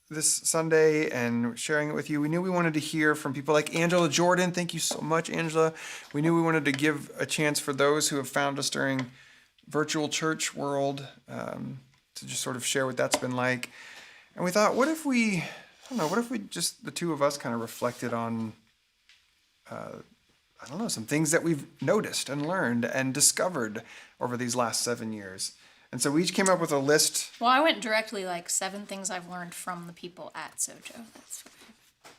this Sunday and sharing it with you, we knew we wanted to hear from people like Angela Jordan. Thank you so much, Angela. We knew we wanted to give a chance for those who have found us during virtual church world to just sort of share what that's been like. And we thought, what if we just, the two of us, kind of reflected on, some things that we've noticed and learned and discovered over these last 7 years. And so we each came up with a list. Well, I went directly 7 things I've learned from the people at Sojo.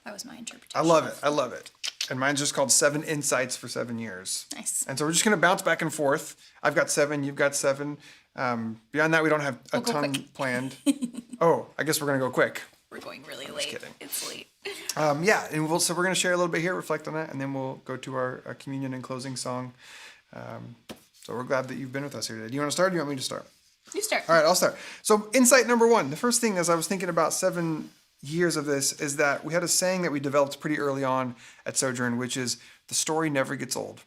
That was my interpretation. I love it. And mine's just called 7 Insights for 7 Years. Nice. And so we're just going to bounce back and forth. I've got 7, you've got 7. Beyond that, we don't have a ton planned. Oh, I guess we're going to go quick. We're going really late. Kidding. It's late. Yeah, and we're going to share a little bit here, reflect on that, and then we'll go to our communion and closing song. So we're glad that you've been with us here today. Do you want to start or do you want me to start? You start. All right, I'll start. So insight number 1, the first thing as I was thinking about 7 years of this is that we had a saying that we developed pretty early on at Sojourn, which is the story never gets old.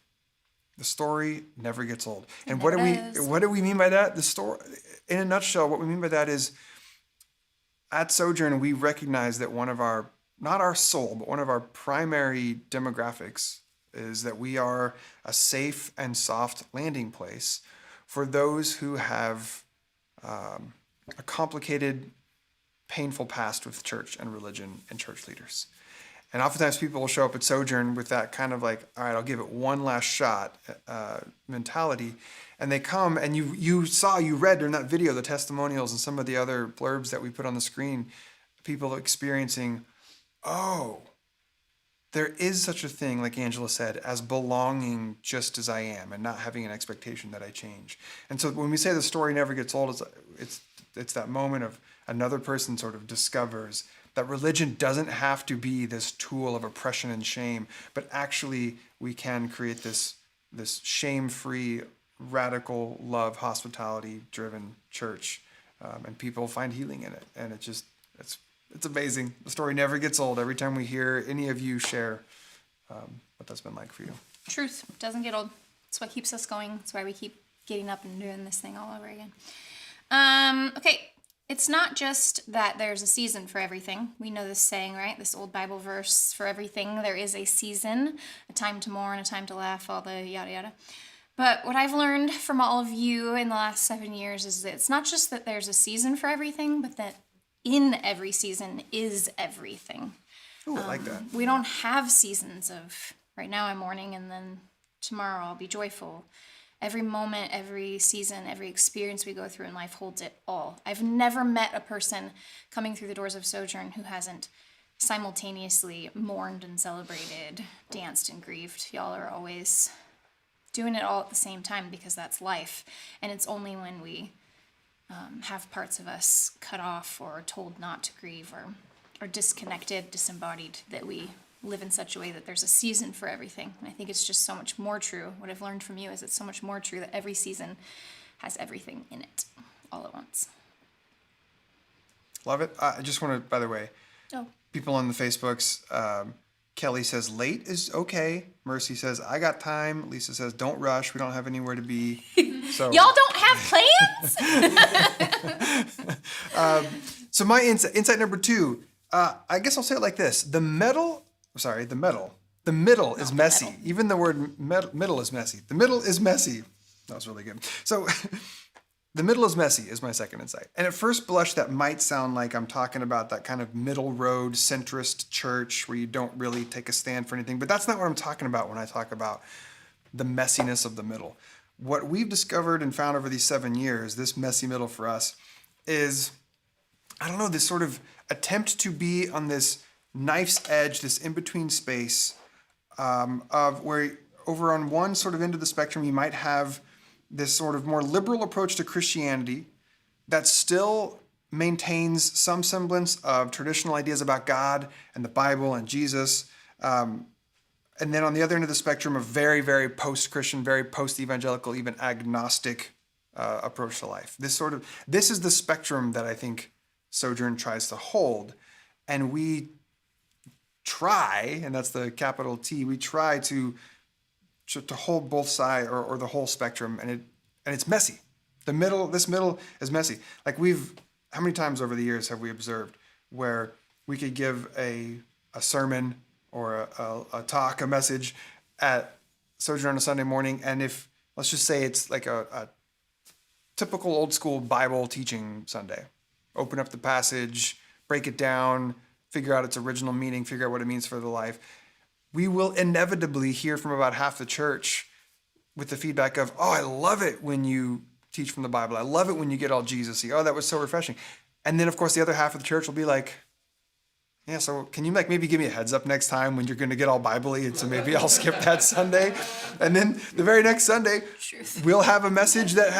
The story never gets old. And what do we mean by that? The story, in a nutshell, what we mean by that is at Sojourn, we recognize that one of our, not our sole, but one of our primary demographics is that we are a safe and soft landing place for those who have a complicated, painful past with church and religion and church leaders. And oftentimes people will show up at Sojourn with that kind of like, all right, I'll give it one last shot mentality. And they come and you read during that video, the testimonials and some of the other blurbs that we put on the screen, people experiencing, oh, there is such a thing, like Angela said, as belonging just as I am and not having an expectation that I change. And so when we say the story never gets old, it's that moment of another person sort of discovers that religion doesn't have to be this tool of oppression and shame, but actually we can create this shame-free, radical love, hospitality-driven church, and people find healing in it. And it's amazing. The story never gets old. Every time we hear any of you share what that's been like for you. Truth doesn't get old. It's what keeps us going. It's why we keep getting up and doing this thing all over again. Okay. It's not just that there's a season for everything. We know this saying, right? This old Bible verse, for everything there is a season, a time to mourn, a time to laugh, all the yada yada. But what I've learned from all of you in the last 7 years is that it's not just that there's a season for everything, but that in every season is everything. Ooh, I like that. We don't have seasons of, right now I'm mourning and then tomorrow I'll be joyful. Every moment, every season, every experience we go through in life holds it all. I've never met a person coming through the doors of Sojourn who hasn't simultaneously mourned and celebrated, danced and grieved. Y'all are always doing it all at the same time, because that's life. And it's only when we have parts of us cut off or told not to grieve or disconnected, disembodied, that we live in such a way that there's a season for everything. And I think it's just so much more true. What I've learned from you is it's so much more true that every season has everything in it all at once. Love it. I just want to, by the way, Oh. people on the Facebooks, Kelly says late is okay. Mercy says I got time. Lisa says don't rush. We don't have anywhere to be. So Y'all don't have plans? So my insight number 2, I guess I'll say it like this: the middle is messy. Even the word middle is messy. The middle is messy. That was really good. So the middle is messy is my second insight. And at first blush, that might sound like I'm talking about that kind of middle road centrist church where you don't really take a stand for anything. But that's not what I'm talking about when I talk about the messiness of the middle. What we've discovered and found over these 7 years, this messy middle for us, is, I don't know, this sort of attempt to be on this knife's edge, this in-between space of where over on one sort of end of the spectrum, you might have this sort of more liberal approach to Christianity that still maintains some semblance of traditional ideas about God and the Bible and Jesus. And then on the other end of the spectrum, a very, very post-Christian, very post-evangelical, even agnostic approach to life. This is the spectrum that I think Sojourn tries to hold. And we try, and that's the capital T, we try to hold both sides or the whole spectrum, and it's messy. This middle is messy. Like how many times over the years have we observed where we could give a sermon or a talk, a message at Sojourn on a Sunday morning, and if, let's just say it's like a typical old school Bible teaching Sunday. Open up the passage, break it down, figure out its original meaning, figure out what it means for the life. We will inevitably hear from about half the church with the feedback of, oh, I love it when you teach from the Bible. I love it when you get all Jesus-y. Oh, that was so refreshing. And then, of course, the other half of the church will be like, yeah, so can you maybe give me a heads up next time when you're going to get all Bible-y, and so maybe I'll skip that Sunday. And then the very next Sunday, we'll have a message that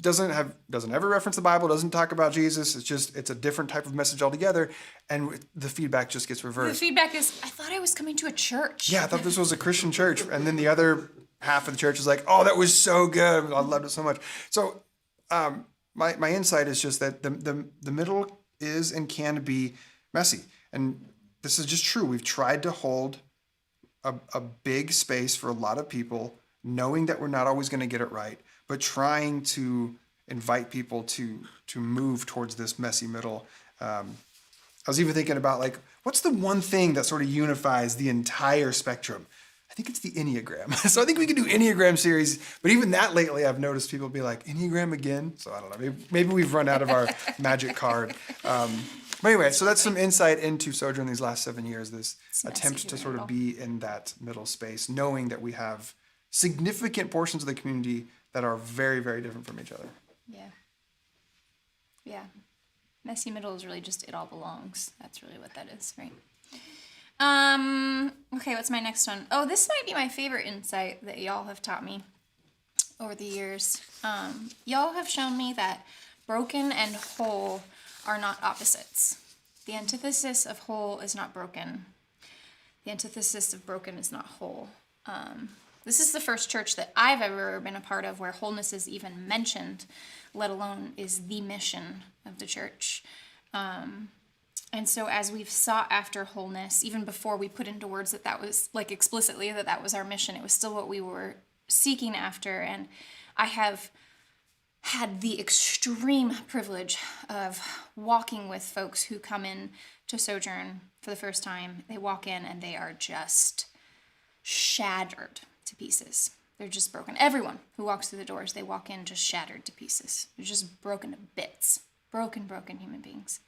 doesn't ever reference the Bible, doesn't talk about Jesus. It's a different type of message altogether, and the feedback just gets reversed. The feedback is, I thought I was coming to a church. Yeah, I thought this was a Christian church, and then the other half of the church is like, oh, that was so good. I loved it so much. So my insight is just that the middle is and can be messy. And this is just true. We've tried to hold a big space for a lot of people, knowing that we're not always going to get it right, but trying to invite people to move towards this messy middle. I was even thinking about, like, what's the one thing that sort of unifies the entire spectrum? I think it's the Enneagram. So I think we could do Enneagram series, but even that lately I've noticed people be like, Enneagram again? So I don't know, maybe we've run out of our magic card. But anyway, so that's some insight into Sojourn these last 7 years, this attempt to sort of be in that middle space, knowing that we have significant portions of the community that are very, very different from each other. Yeah. Messy middle is really just it all belongs. That's really what that is, right? Okay, what's my next one? Oh, this might be my favorite insight that y'all have taught me over the years. Y'all have shown me that broken and whole are not opposites. The antithesis of whole is not broken. The antithesis of broken is not whole. This is the first church that I've ever been a part of where wholeness is even mentioned, let alone is the mission of the church. And so as we've sought after wholeness, even before we put into words that was, like, explicitly that was our mission, it was still what we were seeking after. And I have had the extreme privilege of walking with folks who come in to Sojourn for the first time. They walk in and they are just shattered to pieces. They're just broken. Everyone who walks through the doors, they walk in just shattered to pieces. They're just broken to bits. Broken human beings.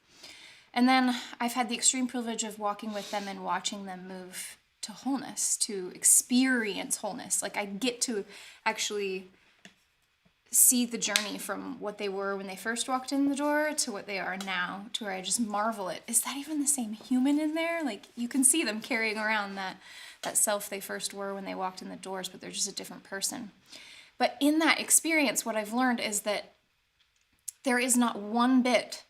And then I've had the extreme privilege of walking with them and watching them move to wholeness, to experience wholeness. Like, I get to actually see the journey from what they were when they first walked in the door to what they are now, to where I just marvel at, is that even the same human in there? Like, you can see them carrying around that self they first were when they walked in the doors, but they're just a different person. But in that experience, what I've learned is that there is not one bit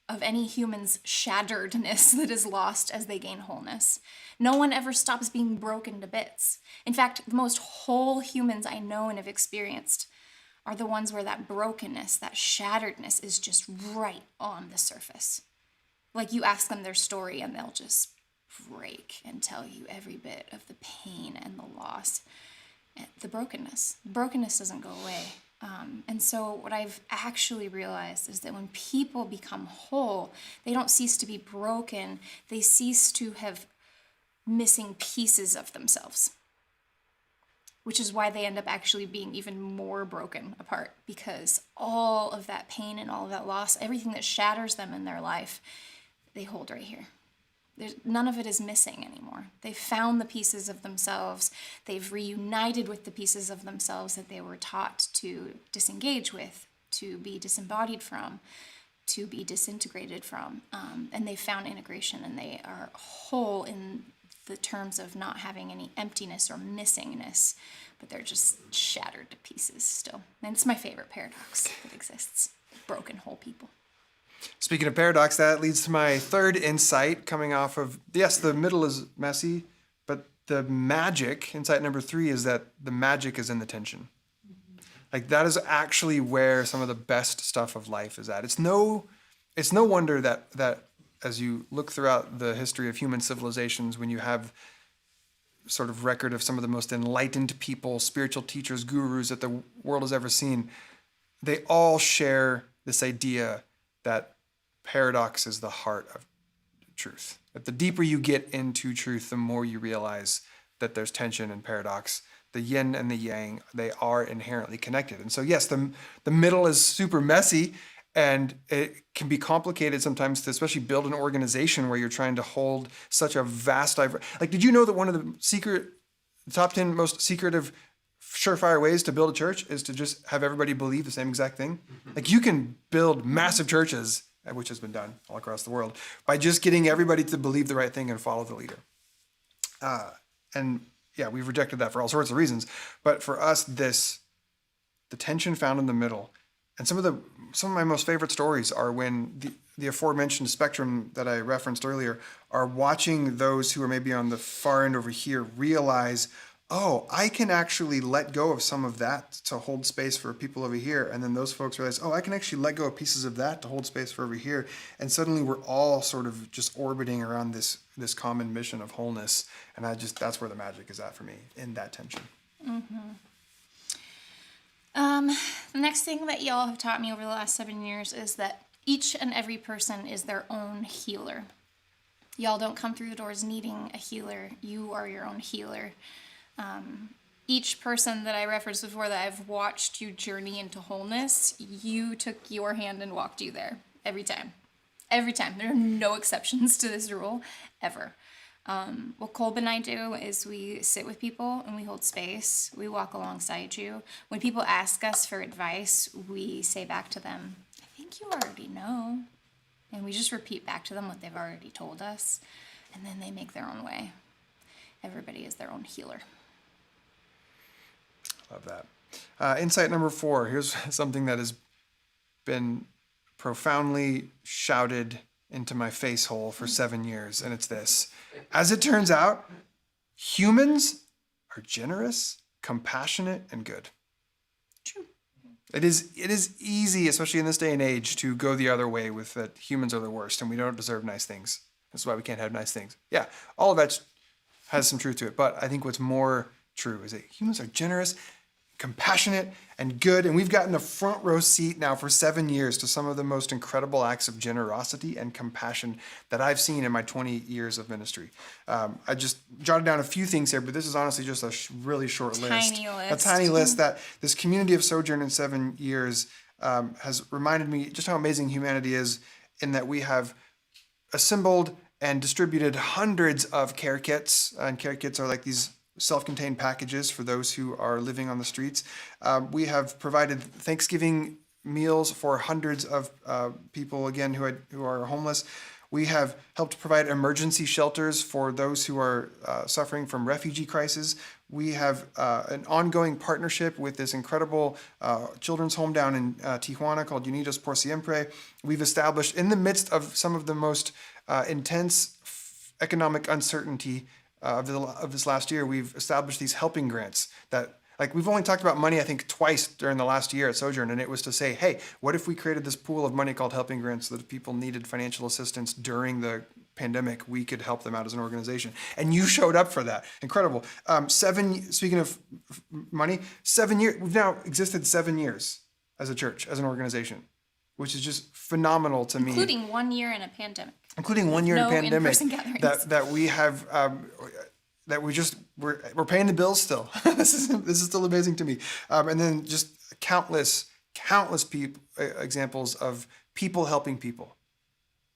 of any human's shatteredness that is lost as they gain wholeness. No one ever stops being broken to bits. In fact, the most whole humans I know and have experienced are the ones where that brokenness, that shatteredness is just right on the surface. Like, you ask them their story and they'll just break and tell you every bit of the pain and the loss, the brokenness. Brokenness doesn't go away. And so what I've actually realized is that when people become whole, they don't cease to be broken. They cease to have missing pieces of themselves, which is why they end up actually being even more broken apart, because all of that pain and all of that loss, everything that shatters them in their life, they hold right here. None of it is missing anymore. They've found the pieces of themselves. They've reunited with the pieces of themselves that they were taught to disengage with, to be disembodied from, to be disintegrated from. And they've found integration, and they are whole in the terms of not having any emptiness or missingness, but they're just shattered to pieces still. And it's my favorite paradox that exists. Broken whole people. Speaking of paradox, that leads to my third insight coming off of, yes, the middle is messy, but the magic, insight number 3, is that the magic is in the tension. Like, that is actually where some of the best stuff of life is at. It's no wonder that as you look throughout the history of human civilizations, when you have sort of record of some of the most enlightened people, spiritual teachers, gurus that the world has ever seen, they all share this idea that paradox is the heart of truth. That the deeper you get into truth, the more you realize that there's tension and paradox. The yin and the yang, they are inherently connected. And so, yes, the middle is super messy, and it can be complicated sometimes to especially build an organization where you're trying to hold such a vast, like, did you know that one of the top 10 most secretive, surefire ways to build a church is to just have everybody believe the same exact thing? Like, you can build massive churches, which has been done all across the world, by just getting everybody to believe the right thing and follow the leader. And yeah, we've rejected that for all sorts of reasons. But for us, the tension found in the middle, and some of my most favorite stories are when the aforementioned spectrum that I referenced earlier are watching those who are maybe on the far end over here realize, oh, I can actually let go of some of that to hold space for people over here. And then those folks realize, oh, I can actually let go of pieces of that to hold space for over here. And suddenly we're all sort of just orbiting around this common mission of wholeness. And that's where the magic is at for me, in that tension. Mm-hmm. The next thing that y'all have taught me over the last 7 years is that each and every person is their own healer. Y'all don't come through the doors needing a healer. You are your own healer. Each person that I referenced before that I've watched you journey into wholeness, you took your hand and walked you there every time. Every time. There are no exceptions to this rule, ever. What Kolb and I do is we sit with people and we hold space. We walk alongside you. When people ask us for advice, we say back to them, I think you already know. And we just repeat back to them what they've already told us. And then they make their own way. Everybody is their own healer. Love that. Insight number 4. Here's something that has been profoundly shouted into my face hole for 7 years, and it's this. As it turns out, humans are generous, compassionate, and good. True. It is easy, especially in this day and age, to go the other way with that humans are the worst and we don't deserve nice things. That's why we can't have nice things. Yeah, all of that has some truth to it, but I think what's more true is that humans are generous, compassionate, and good, and we've gotten a front row seat now for 7 years to some of the most incredible acts of generosity and compassion that I've seen in my 20 years of ministry. I just jotted down a few things here, but this is honestly just a really short list. A tiny list that this community of Sojourn in 7 years has reminded me just how amazing humanity is, in that we have assembled and distributed hundreds of care kits, and care kits are like these self-contained packages for those who are living on the streets. We have provided Thanksgiving meals for hundreds of people, again, who are homeless. We have helped provide emergency shelters for those who are suffering from refugee crisis. We have an ongoing partnership with this incredible children's home down in Tijuana called Unidos por Siempre. We've established, in the midst of some of the most intense economic uncertainty of this last year, we've established these helping grants that, like, we've only talked about money, I think, twice during the last year at Sojourn, and it was to say, hey, what if we created this pool of money called helping grants so that if people needed financial assistance during the pandemic, we could help them out as an organization. And you showed up for that. Incredible. Speaking of money, 7 years, we've now existed 7 years as a church, as an organization, which is just phenomenal to me. Including 1 year in a pandemic. Including 1 year in a pandemic. In-person gatherings. That we have, that we're paying the bills still. This is still amazing to me. And then just countless examples of people helping people,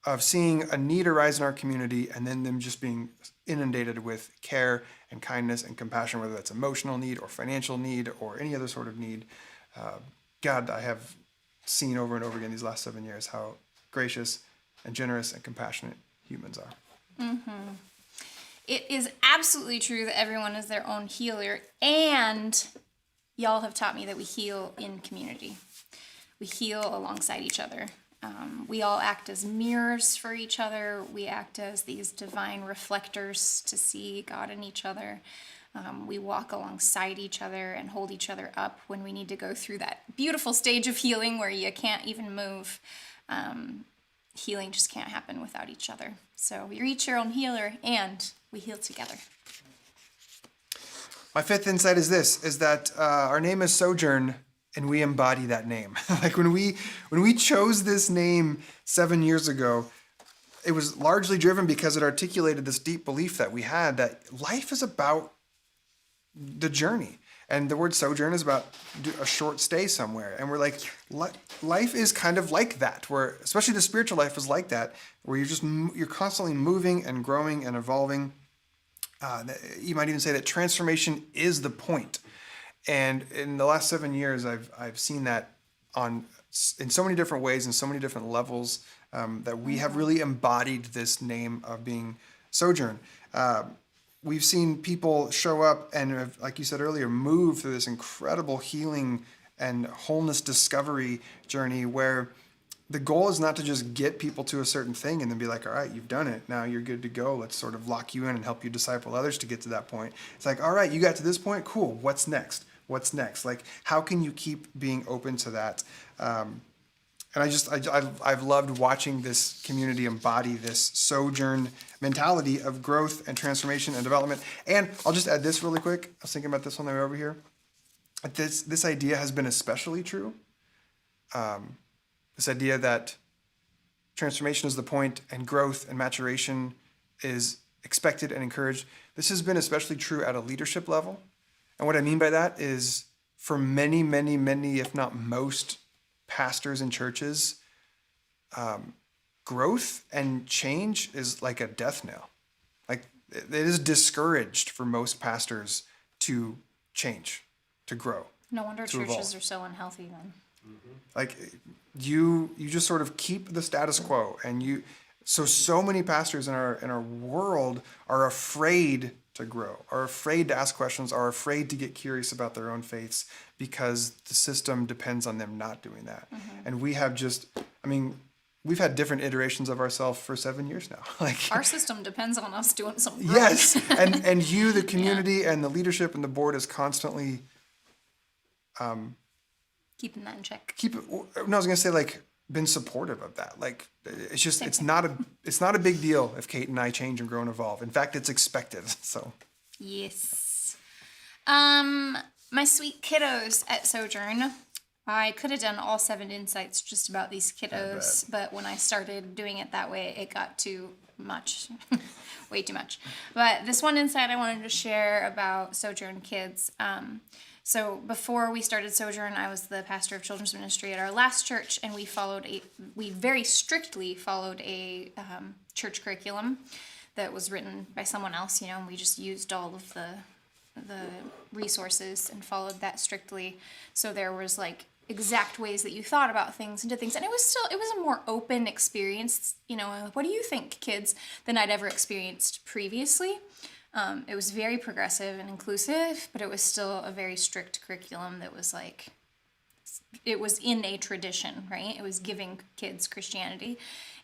of seeing a need arise in our community and then them just being inundated with care and kindness and compassion, whether that's emotional need or financial need or any other sort of need. God, I have seen over and over again these last 7 years how gracious and generous and compassionate humans are. Mm-hmm. It is absolutely true that everyone is their own healer, and y'all have taught me that we heal in community. We heal alongside each other. We all act as mirrors for each other. We act as these divine reflectors to see God in each other. We walk alongside each other and hold each other up when we need to go through that beautiful stage of healing where you can't even move. Healing just can't happen without each other. So you're each your own healer, and we heal together. My fifth insight is this, is that our name is Sojourn, and we embody that name. Like when we chose this name 7 years ago, it was largely driven because it articulated this deep belief that we had that life is about the journey. And the word sojourn is about a short stay somewhere. And we're like, life is kind of like that, where especially the spiritual life is like that, where you're constantly moving and growing and evolving. You might even say that transformation is the point. And in the last 7 years, I've seen that in so many different ways and so many different levels, that we have really embodied this name of being Sojourn. We've seen people show up and, like you said earlier, move through this incredible healing and wholeness discovery journey where the goal is not to just get people to a certain thing and then be like, all right, you've done it. Now you're good to go. Let's sort of lock you in and help you disciple others to get to that point. It's like, all right, you got to this point. Cool. What's next? What's next? Like, how can you keep being open to that? And I've loved watching this community embody this Sojourn mentality of growth and transformation and development. And I'll just add this really quick. I was thinking about this on the way over here. This idea has been especially true. This idea that transformation is the point and growth and maturation is expected and encouraged. This has been especially true at a leadership level. And what I mean by that is for many, many, many, if not most pastors and churches, growth and change is like a death knell. Like it is discouraged for most pastors to change, to grow. No wonder to churches evolve. are so unhealthy then. Mm-hmm. Like you just sort of keep the status quo, and so many pastors in our world are afraid to grow, are afraid to ask questions, are afraid to get curious about their own faiths because the system depends on them not doing that. Mm-hmm. And we have we've had different iterations of ourselves for 7 years now. Like our system depends on us doing something. Yes, and you, the community, and the leadership and the board is constantly keeping that in check. I was gonna say been supportive of that. Like it's just it's not a big deal if Kate and I change and grow and evolve. In fact, it's expected. So yes. My sweet kiddos at Sojourn. I could have done all 7 insights just about these kiddos, but when I started doing it that way, it got too much, way too much. But this one insight I wanted to share about Sojourn kids. So before we started Sojourn, I was the pastor of children's ministry at our last church, and we very strictly followed a church curriculum that was written by someone else, and we just used all of the the resources and followed that strictly. So there was like exact ways that you thought about things and did things, and it was a more open experience, you know, what do you think, kids, than I'd ever experienced previously. It was very progressive and inclusive, but it was still a very strict curriculum that was like, it was in a tradition, right? It was giving kids Christianity,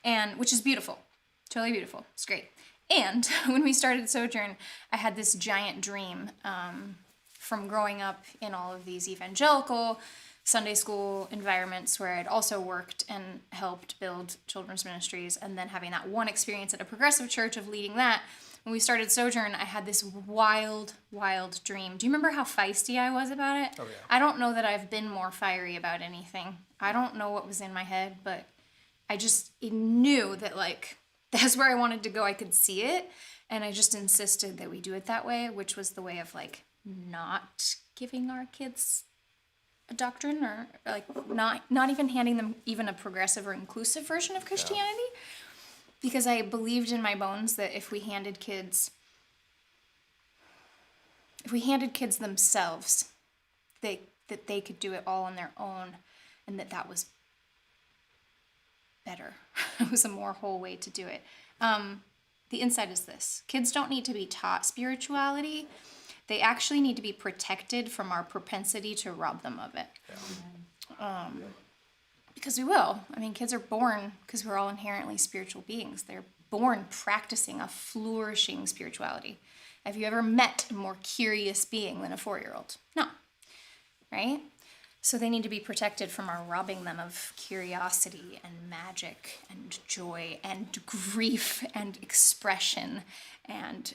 and which is beautiful, totally beautiful. It's great. And when we started Sojourn, I had this giant dream from growing up in all of these evangelical Sunday school environments where I'd also worked and helped build children's ministries, and then having that one experience at a progressive church of leading that. When we started Sojourn, I had this wild, wild dream. Do you remember how feisty I was about it? Oh, yeah. I don't know that I've been more fiery about anything. I don't know what was in my head, but I just knew that, like, that's where I wanted to go. I could see it, and I just insisted that we do it that way, which was the way of, like, not giving our kids a doctrine, or, like, not even handing them even a progressive or inclusive version of Christianity. Yeah. Because I believed in my bones that if we handed kids themselves, that they could do it all on their own, and that was better. It was a more whole way to do it. The insight is this: kids don't need to be taught spirituality. They actually need to be protected from our propensity to rob them of it. Yeah. Because we will. I mean, kids are born, because we're all inherently spiritual beings. They're born practicing a flourishing spirituality. Have you ever met a more curious being than a 4-year-old? No. Right? So they need to be protected from our robbing them of curiosity and magic and joy and grief and expression and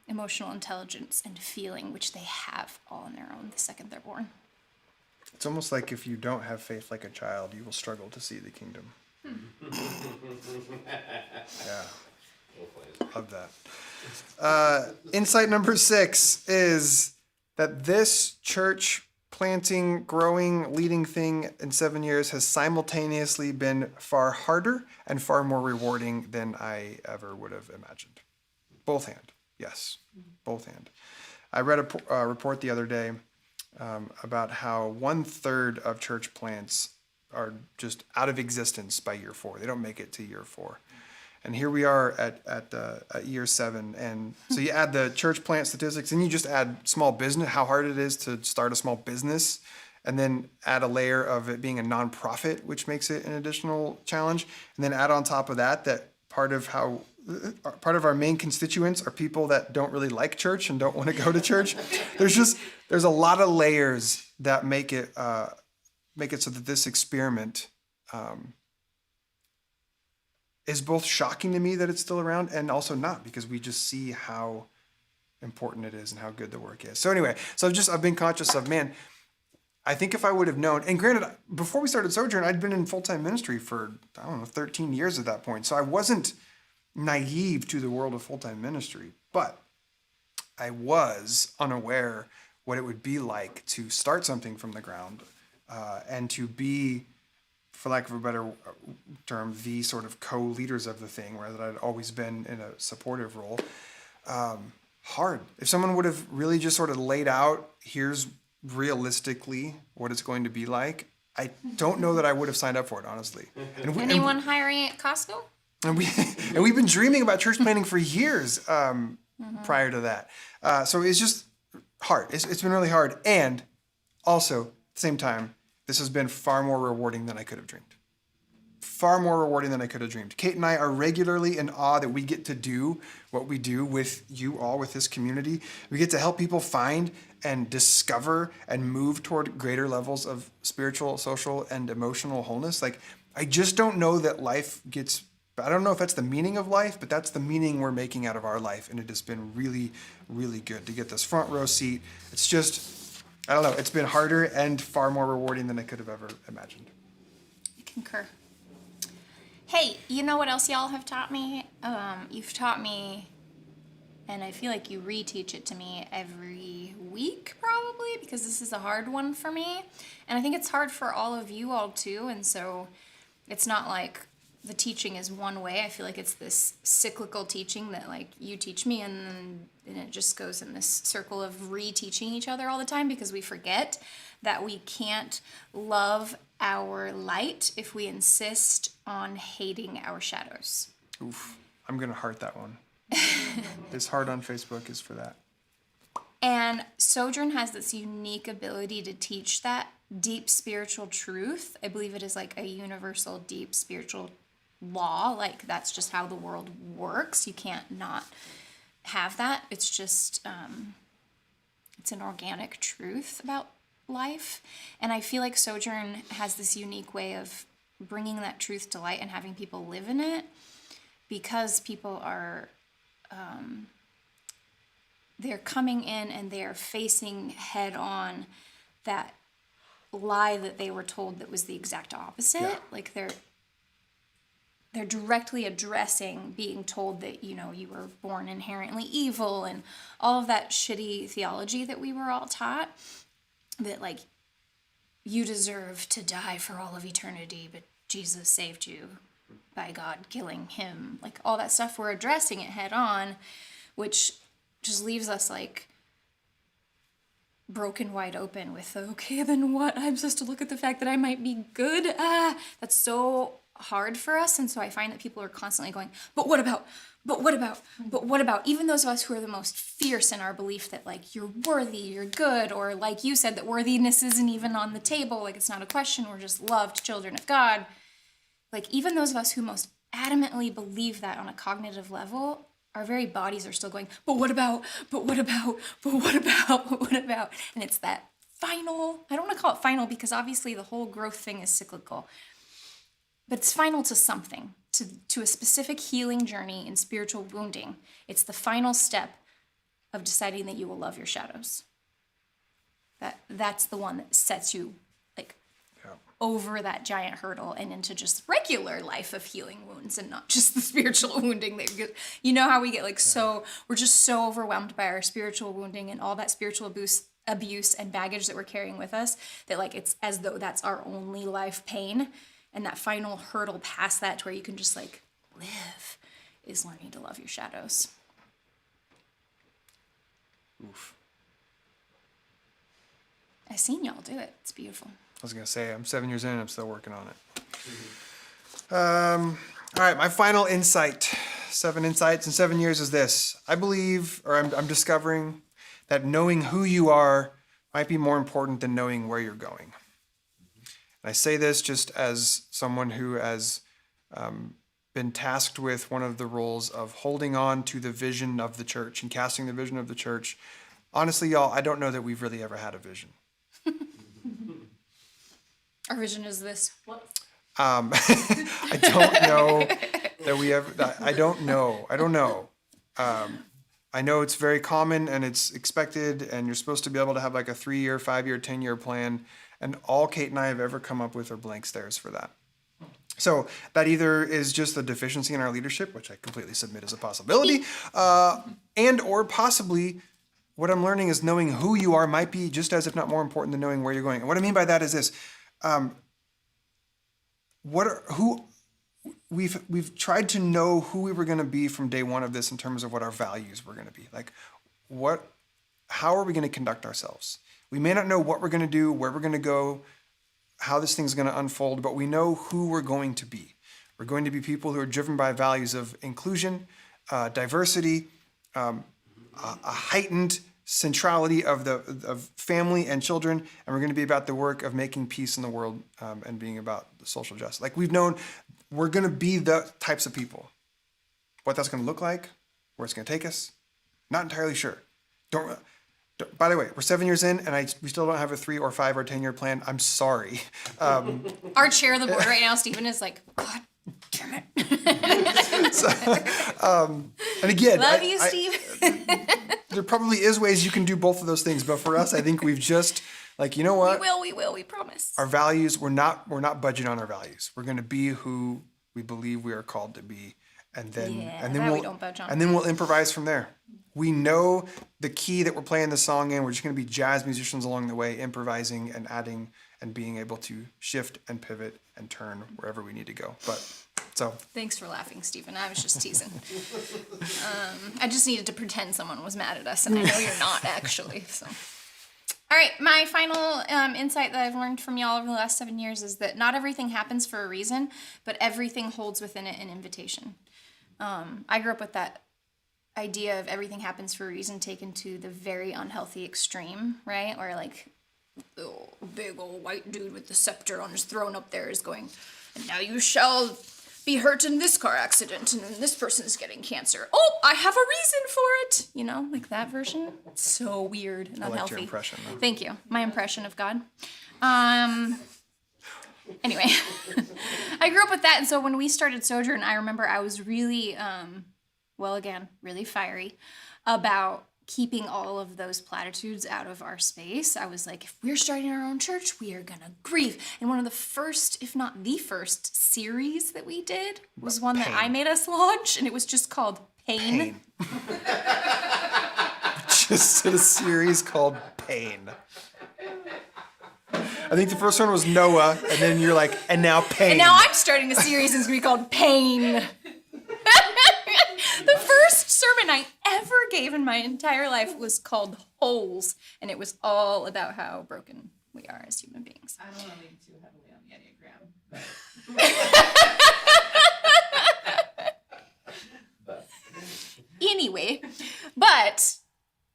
emotional intelligence and feeling, which they have all on their own the second they're born. It's almost like if you don't have faith like a child, you will struggle to see the kingdom. Yeah. Love that. Insight number 6 is that this church planting, growing, leading thing in 7 years has simultaneously been far harder and far more rewarding than I ever would have imagined. Both hand. Yes. Both hand. I read a report the other day about how 1/3 of church plants are just out of existence by year 4. They don't make it to year 4. And here we are at year 7. And so you add the church plant statistics, and you just add small business, how hard it is to start a small business, and then add a layer of it being a nonprofit, which makes it an additional challenge. And then add on top of that part of our main constituents are people that don't really like church and don't want to go to church. There's a lot of layers that make it so that this experiment is both shocking to me that it's still around and also not, because we just see how important it is and how good the work is. So anyway, I've been conscious of, man, I think if I would have known, and granted, before we started Sojourn, I'd been in full-time ministry for, 13 years at that point. So I wasn't naive to the world of full-time ministry, but I was unaware what it would be like to start something from the ground and to be, for lack of a better term, the sort of co-leaders of the thing, where that I'd always been in a supportive role. Hard. If someone would have really just sort of laid out, here's realistically what it's going to be like, I don't know that I would have signed up for it, honestly. Anyone hiring at Costco? And we've been dreaming about church planting for years prior to that. So it's just hard. It's been really hard. And also, at the same time, this has been far more rewarding than I could have dreamed. Far more rewarding than I could have dreamed. Kate and I are regularly in awe that we get to do what we do with you all, with this community. We get to help people find and discover and move toward greater levels of spiritual, social, and emotional wholeness. Like, I just don't know that life gets, I don't know if that's the meaning of life, but that's the meaning we're making out of our life. And it has been really, really good to get this front row seat. It's just, I don't know, it's been harder and far more rewarding than I could have ever imagined. I concur. Hey, you know what else y'all have taught me? You've taught me, and I feel like you reteach it to me every week probably, because this is a hard one for me. And I think it's hard for all of you all too. And so it's not like the teaching is one way. I feel like it's this cyclical teaching that like you teach me and it just goes in this circle of re-teaching each other all the time because we forget that we can't love our light if we insist on hating our shadows. Oof. I'm going to heart that one. This heart on Facebook is for that. And Sojourn has this unique ability to teach that deep spiritual truth. I believe it is like a universal deep spiritual law. Like that's just how the world works. You can't not have that. It's just, it's an organic truth about life. And I feel like Sojourn has this unique way of bringing that truth to light and having people live in it because people are, they're coming in and they're facing head on that lie that they were told that was the exact opposite. Yeah. Like they're directly addressing being told that, you know, you were born inherently evil and all of that shitty theology that we were all taught, that like you deserve to die for all of eternity, but Jesus saved you by God killing him. Like all that stuff, we're addressing it head on, which just leaves us like broken wide open with, okay, then what? I'm supposed to look at the fact that I might be good? That's so hard for us. And so I find that people are constantly going, but what about? But what about? But what about? Even those of us who are the most fierce in our belief that like you're worthy, you're good, or like you said, that worthiness isn't even on the table, like it's not a question, we're just loved children of God. Like even those of us who most adamantly believe that on a cognitive level, our very bodies are still going, but what about, but what about, but what about, but what about? And it's that final, I don't want to call it final because obviously the whole growth thing is cyclical, but it's final to something, to a specific healing journey in spiritual wounding. It's the final step of deciding that you will love your shadows. That's the one that sets you like over that giant hurdle and into just regular life of healing wounds and not just the spiritual wounding that you know how we get like so we're just so overwhelmed by our spiritual wounding and all that spiritual abuse and baggage that we're carrying with us that like it's as though that's our only life pain, and that final hurdle past that to where you can just like live is learning to love your shadows. Oof. I've seen y'all do it. It's beautiful. I was going to say, I'm 7 years in, I'm still working on it. All right, my final insight, 7 insights in 7 years is this. I believe, or I'm discovering that knowing who you are might be more important than knowing where you're going. And I say this just as someone who has been tasked with one of the roles of holding on to the vision of the church and casting the vision of the church. Honestly, y'all, I don't know that we've really ever had a vision. Our vision is this. What? I don't know that we ever. I don't know. I know it's very common and it's expected, and you're supposed to be able to have like a 3-year, 5-year, 10-year plan. And all Kate and I have ever come up with are blank stares for that. So that either is just a deficiency in our leadership, which I completely submit as a possibility, and or possibly what I'm learning is knowing who you are might be just as, if not more important than knowing where you're going. And what I mean by that is this. We've tried to know who we were going to be from day one of this in terms of what our values were going to be. Like, how are we going to conduct ourselves? We may not know what we're going to do, where we're going to go, how this thing's going to unfold, but we know who we're going to be. We're going to be people who are driven by values of inclusion, diversity, a heightened centrality of family and children, and we're going to be about the work of making peace in the world and being about social justice. Like we've known, we're going to be the types of people. What that's going to look like, where it's going to take us, not entirely sure. By the way, we're 7 years in, and we still don't have a 3 or 5 or 10-year plan. I'm sorry. Our chair of the board right now, Stephen, is like, God damn it. And again, love you, Steve. There probably is ways you can do both of those things, but for us, I think we've just like, you know what? We will, we promise. Our values, we're not budging on our values. We're going to be who we believe we are called to be, and then we don't budge on. And then we'll improvise from there. We know the key that we're playing the song in. We're just going to be jazz musicians along the way, improvising and adding and being able to shift and pivot and turn wherever we need to go. But So Thanks for laughing, Stephen. I was just teasing. I just needed to pretend someone was mad at us, and I know you're not, actually. So, all right, my final insight that I've learned from y'all over the last 7 years is that not everything happens for a reason, but everything holds within it an invitation. I grew up with that idea of everything happens for a reason taken to the very unhealthy extreme, right? Where like the big old white dude with the scepter on his throne up there is going, and now you shall be hurt in this car accident, and then this person is getting cancer. Oh, I have a reason for it. You know, like that version. It's so weird and unhealthy. I liked your impression, though. Thank you. My impression of God. Anyway, I grew up with that, and so when we started Sojourn, I remember I was really, really fiery about keeping all of those platitudes out of our space. I was like, if we're starting our own church, we are gonna grieve. And one of the first, if not the first, series that we did was one that I made us launch, and it was just called Pain. Just did a series called Pain. I think the first one was Noah, and then you're like, and now Pain. And now I'm starting a series that's gonna be called Pain. The first sermon I ever gave in my entire life was called Holes, and it was all about how broken we are as human beings. I don't want to lean too heavily on the Enneagram. Anyway, but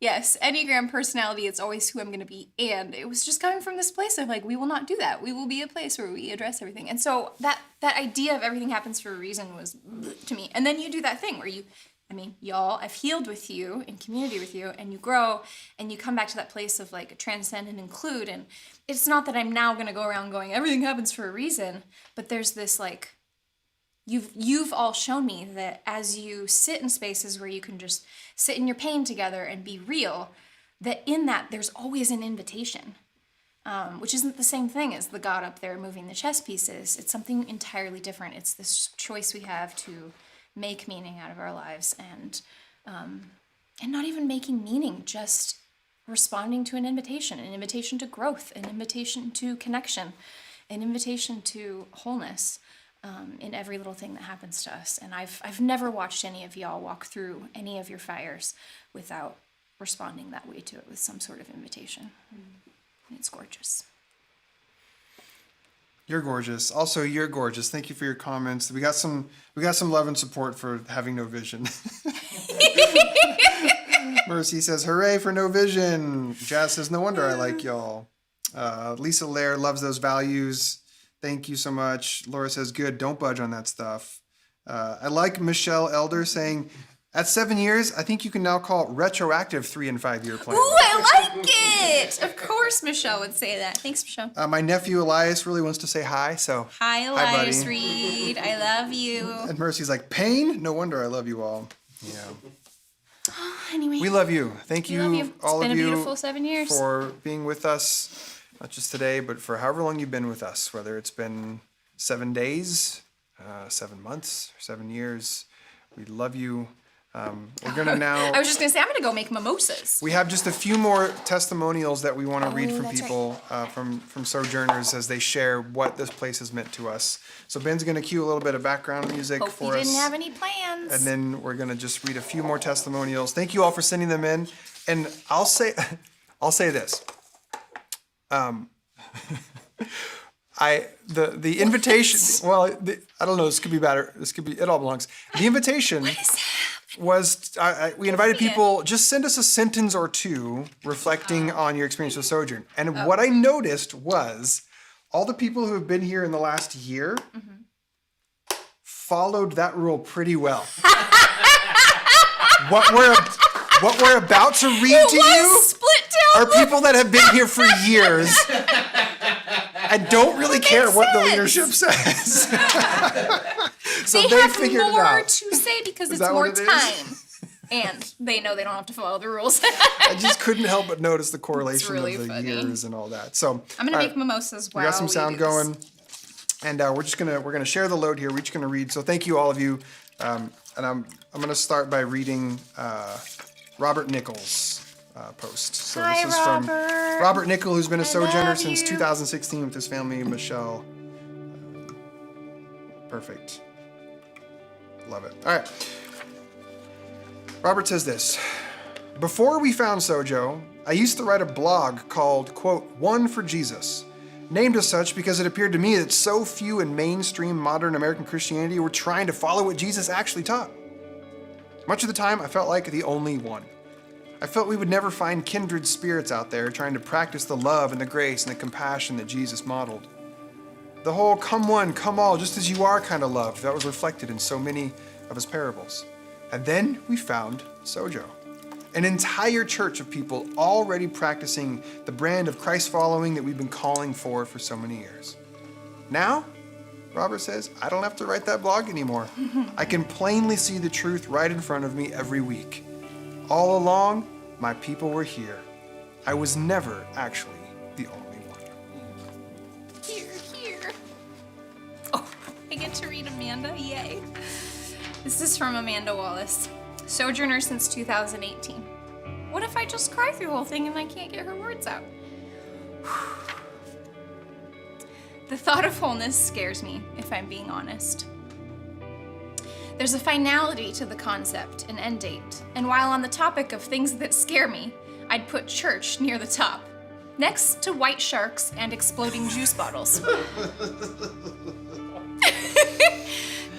yes, Enneagram personality, it's always who I'm going to be. And it was just coming from this place of like, we will not do that. We will be a place where we address everything. And so that idea of everything happens for a reason was to me. And then you do that thing where y'all, I've healed with you, in community with you, and you grow, and you come back to that place of like transcend and include. And it's not that I'm now going to go around going, everything happens for a reason, but there's this like, you've all shown me that as you sit in spaces where you can just sit in your pain together and be real, that in that there's always an invitation, which isn't the same thing as the God up there moving the chess pieces. It's something entirely different. It's this choice we have to make meaning out of our lives, and not even making meaning, just responding to an invitation to growth, an invitation to connection, an invitation to wholeness. In every little thing that happens to us. And I've never watched any of y'all walk through any of your fires without responding that way to it with some sort of invitation. And it's gorgeous. You're gorgeous. Also, you're gorgeous. Thank you for your comments. We got some love and support for having no vision. Mercy says, hooray for no vision. Jazz says, no wonder I like y'all. Lisa Lair loves those values. Thank you so much. Laura says, good, don't budge on that stuff. I like Michelle Elder saying, at 7 years, I think you can now call it retroactive 3 and 5 year plan. Ooh, I like it! Of course Michelle would say that. Thanks, Michelle. My nephew Elias really wants to say hi, so. Hi, Elias buddy. Reed. I love you. And Mercy's like, pain? No wonder I love you all. Yeah. Anyway. We love you. Thank you, all of you. all It's been of a you, beautiful 7 years. for being with us. Not just today, but for however long you've been with us, whether it's been 7 days, 7 months, or 7 years. We love you. We're going to now... I was just going to say, I'm going to go make mimosas. We have just a few more testimonials that we want to read from that's people, from Sojourners as they share what this place has meant to us. So Ben's going to cue a little bit of background music Hope for you us. didn't have any plans. And then we're going to just read a few more testimonials. Thank you all for sending them in. And I'll say this. The invitation. Well, I don't know. This could be better. This could be. It all belongs. The invitation was. We invited people. Just send us a sentence or two reflecting on your experience with Sojourn. And what I noticed was, all the people who have been here in the last year followed that rule pretty well. What we're about to read to you are people that have been here for years and don't really care what the leadership says. So they have figured it more out. to say because Is it's that more what it is? time. And they know they don't have to follow the rules. I just couldn't help but notice the correlation really of the funny. years and all that. So I'm gonna all make mimosas We while got some sound do this. going, and we're gonna share the load here. We're each gonna read. So thank you all of you, and I'm gonna start by reading Robert Nichols' post. So Hi, this is Robert. from Robert Nichol, who's been a I Sojourner love since you. 2016 with his family, Michelle. Perfect. Love it. All right. Robert says this. Before we found Sojo, I used to write a blog called, quote, One for Jesus, named as such because it appeared to me that so few in mainstream modern American Christianity were trying to follow what Jesus actually taught. Much of the time, I felt like the only one. I felt we would never find kindred spirits out there trying to practice the love and the grace and the compassion that Jesus modeled. The whole come one, come all, just as you are kind of love that was reflected in so many of his parables. And then we found Sojo, an entire church of people already practicing the brand of Christ following that we've been calling for so many years. Now, Robert says, I don't have to write that blog anymore. I can plainly see the truth right in front of me every week. All along, my people were here. I was never actually the only one. Here. Oh, I get to read Amanda, yay. This is from Amanda Wallace, Sojourner since 2018. What if I just cry through the whole thing and I can't get her words out? The thought of wholeness scares me, if I'm being honest. There's a finality to the concept, an end date. And while on the topic of things that scare me, I'd put church near the top, next to white sharks and exploding juice bottles.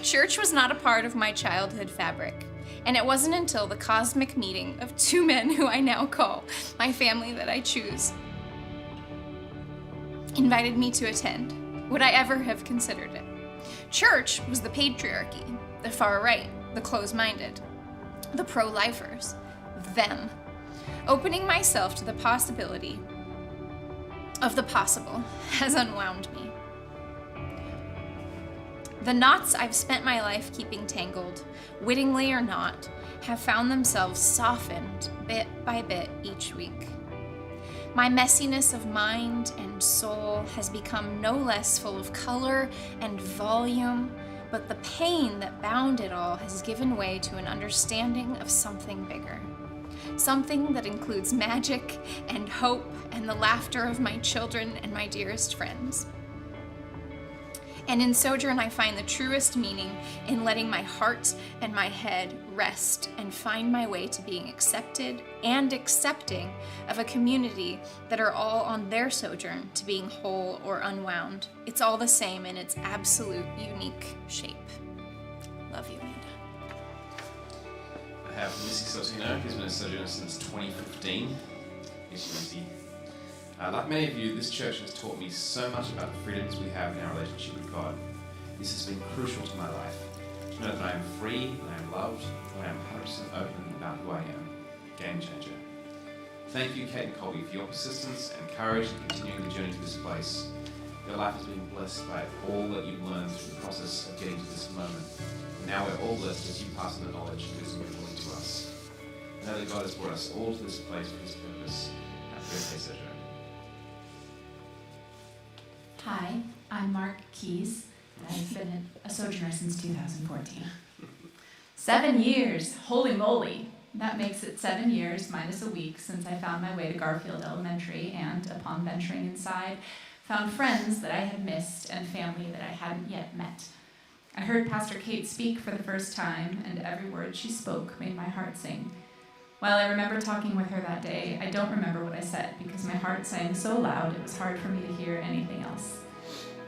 Church was not a part of my childhood fabric, and it wasn't until the cosmic meeting of two men who I now call my family that I choose invited me to attend. Would I ever have considered it? Church was the patriarchy, the far right, the closed-minded, the pro-lifers, them. Opening myself to the possibility of the possible has unwound me. The knots I've spent my life keeping tangled, wittingly or not, have found themselves softened bit by bit each week. My messiness of mind and soul has become no less full of color and volume, but the pain that bound it all has given way to an understanding of something bigger. Something that includes magic and hope and the laughter of my children and my dearest friends. And in Sojourn, I find the truest meaning in letting my heart and my head rest and find my way to being accepted and accepting of a community that are all on their sojourn to being whole or unwound. It's all the same in its absolute unique shape. Love you, Amanda. I have Missy Sotino, who's been a sojourner since 2015. Here's Missy. Like many of you, this church has taught me so much about the freedoms we have in our relationship with God. This has been crucial to my life. To know that I am free, that I am loved, that I am 100% open about who I am. Game changer. Thank you, Kate and Colby, for your persistence and courage in continuing the journey to this place. Your life has been blessed by all that you've learned through the process of getting to this moment. And now we're all blessed as you pass on the knowledge and wisdom you're willing to us. I know that God has brought us all to this place for His purpose. Happy birthday, Sojourn. Hi, I'm Mark Keys. I've been a Sojourner since 2014. 7 years, holy moly. That makes it 7 years minus a week since I found my way to Garfield Elementary and, upon venturing inside, found friends that I had missed and family that I hadn't yet met. I heard Pastor Kate speak for the first time, and every word she spoke made my heart sing. While I remember talking with her that day, I don't remember what I said because my heart sang so loud it was hard for me to hear anything else.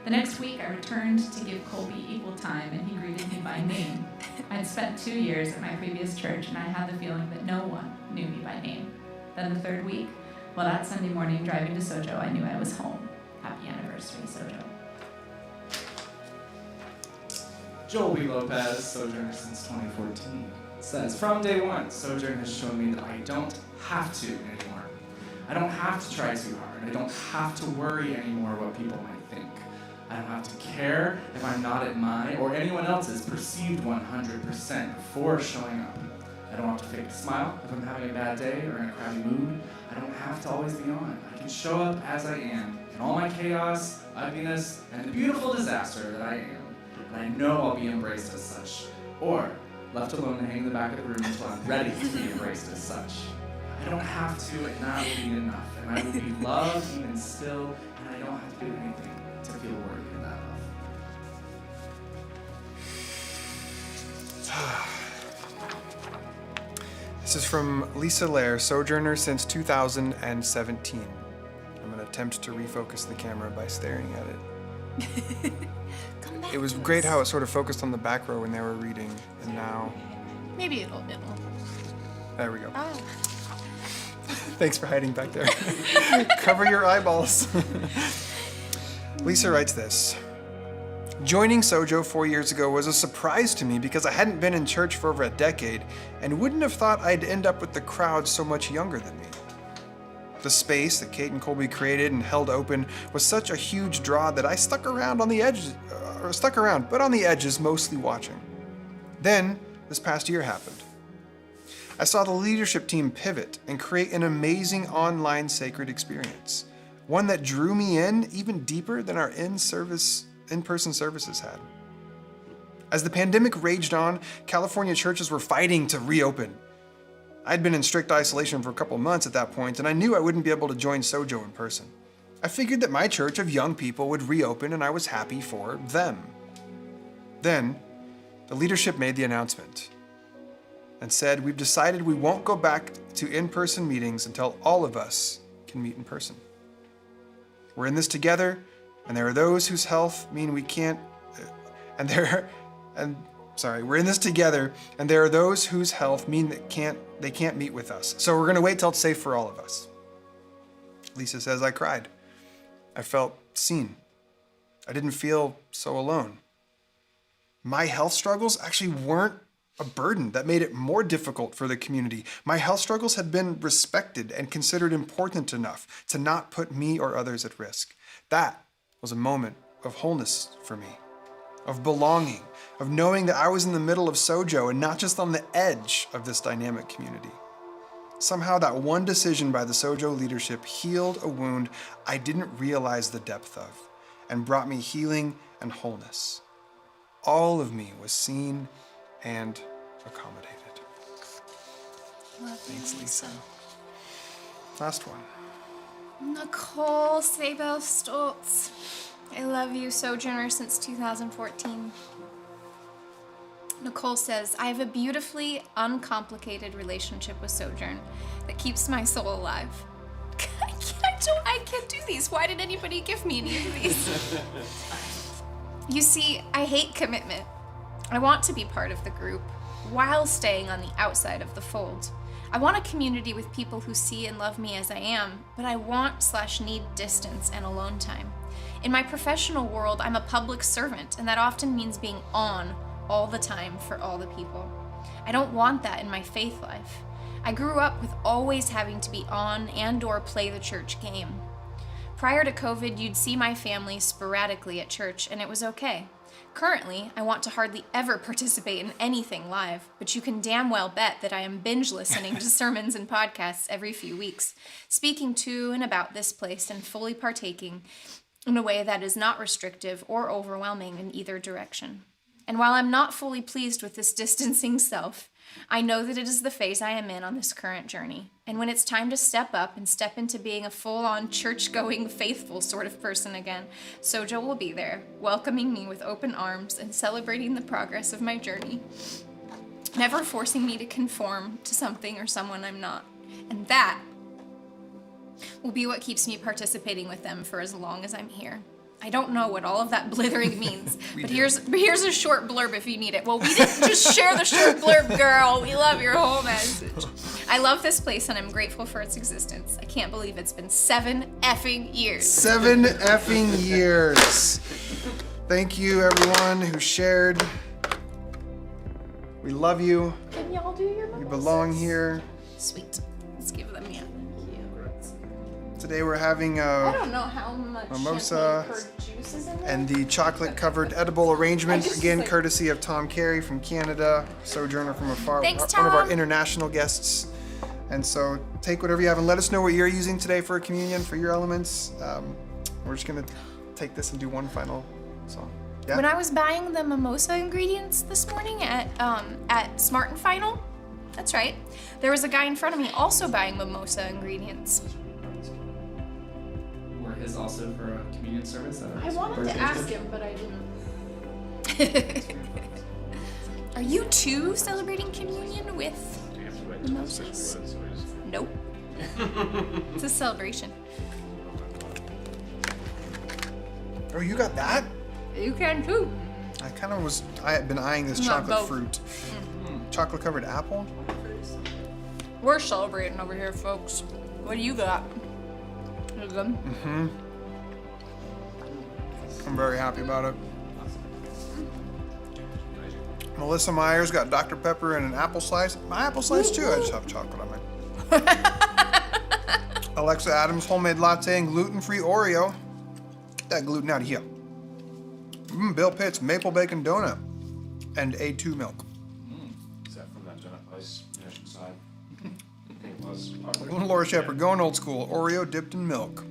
The next week, I returned to give Colby equal time, and he greeted me by name. I'd spent 2 years at my previous church, and I had the feeling that no one knew me by name. Then the third week, well, that Sunday morning driving to Sojo, I knew I was home. Happy anniversary, Sojo. Joel B. Lopez, Sojourner since 2014, says, from day one, Sojourn has shown me that I don't have to anymore. I don't have to try too hard. I don't have to worry anymore what people might think. I don't have to care if I'm not at my or anyone else's perceived 100% before showing up. I don't have to fake a smile if I'm having a bad day or in a crabby mood. I don't have to always be on. I can show up as I am in all my chaos, ugliness, and the beautiful disaster that I am. And I know I'll be embraced as such, or left alone to hang in the back of the room until I'm ready to be embraced as such. I don't have to, and that will be enough. And I will be loved even still, and I don't have to do anything to feel worthy of that love. This is from Lisa Lair, Sojourner since 2017. I'm going to attempt to refocus the camera by staring at it. It was great how it sort of focused on the back row when they were reading, and now... Maybe it'll. There we go. Oh. Thanks for hiding back there. Cover your eyeballs. Lisa writes this. Joining Sojo 4 years ago was a surprise to me because I hadn't been in church for over a decade and wouldn't have thought I'd end up with the crowd so much younger than me. The space that Kate and Colby created and held open was such a huge draw that I stuck around, but on the edges, mostly watching. Then, this past year happened. I saw the leadership team pivot and create an amazing online sacred experience, one that drew me in even deeper than our in-person services had. As the pandemic raged on, California churches were fighting to reopen. I'd been in strict isolation for a couple months at that point, and I knew I wouldn't be able to join Sojo in person. I figured that my church of young people would reopen, and I was happy for them. Then, the leadership made the announcement and said, "We've decided we won't go back to in-person meetings until all of us can meet in person. We're in this together, and there are those whose health mean we can't, we're in this together, and there are those whose health mean that they can't meet with us. So we're gonna wait till it's safe for all of us." Lisa says, "I cried. I felt seen. I didn't feel so alone. My health struggles actually weren't a burden that made it more difficult for the community. My health struggles had been respected and considered important enough to not put me or others at risk. That was a moment of wholeness for me, of belonging, of knowing that I was in the middle of Sojo and not just on the edge of this dynamic community. Somehow that one decision by the Sojo leadership healed a wound I didn't realize the depth of and brought me healing and wholeness. All of me was seen and accommodated." Thanks, Lisa. Last one. Nicole Sabo Stoltz. I love you, Sojourner since 2014. Nicole says, "I have a beautifully uncomplicated relationship with Sojourn that keeps my soul alive." I can't do these. Why did anybody give me any of these? You see, I hate commitment. I want to be part of the group while staying on the outside of the fold. I want a community with people who see and love me as I am, but I want/need distance and alone time. In my professional world, I'm a public servant, and that often means being on all the time for all the people. I don't want that in my faith life. I grew up with always having to be on and/or play the church game. Prior to COVID, you'd see my family sporadically at church, and it was okay. Currently, I want to hardly ever participate in anything live, but you can damn well bet that I am binge listening to sermons and podcasts every few weeks, speaking to and about this place and fully partaking in a way that is not restrictive or overwhelming in either direction. And while I'm not fully pleased with this distancing self, I know that it is the phase I am in on this current journey. And when it's time to step up and step into being a full-on church-going, faithful sort of person again, Sojo will be there, welcoming me with open arms and celebrating the progress of my journey, never forcing me to conform to something or someone I'm not. And that will be what keeps me participating with them for as long as I'm here. I don't know what all of that blithering means, but here's a short blurb if you need it. Well, we didn't just share the short blurb, girl. We love your whole message. I love this place and I'm grateful for its existence. I can't believe it's been 7 effing years. 7 effing years. Thank you, everyone who shared. We love you. Can y'all do your mimosas? You belong here. Sweet. Let's give them yeah. Today we're having I don't know how much mimosa juice is in there. and the chocolate-covered edible arrangement, again courtesy of Tom Carey from Canada, Sojourner from afar, Thanks, one of our Tom. international guests. And so take whatever you have and let us know what you're using today for communion, for your elements. We're just gonna take this and do one final song. Yeah? When I was buying the mimosa ingredients this morning at Smart and Final, that's right, there was a guy in front of me also buying mimosa ingredients. Is also for a communion service. I wanted to ask him, but I didn't. Are you too celebrating communion with Mimosas. Nope. It's a celebration. Oh, you got that? You can too. I had been eyeing this Not chocolate both. fruit. Chocolate covered apple? We're celebrating over here, folks. What do you got? You good? Mm-hmm. I'm very happy about it. Melissa Myers got Dr. Pepper and an apple slice. My apple slice too. I just have chocolate on mine. Alexa Adams homemade latte and gluten-free Oreo. Get that gluten out of here. Bill Pitts maple bacon donut and A2 milk. Is that from that donut place in Oceanside? I think it was. Laura Shepard going old school. Oreo dipped in milk.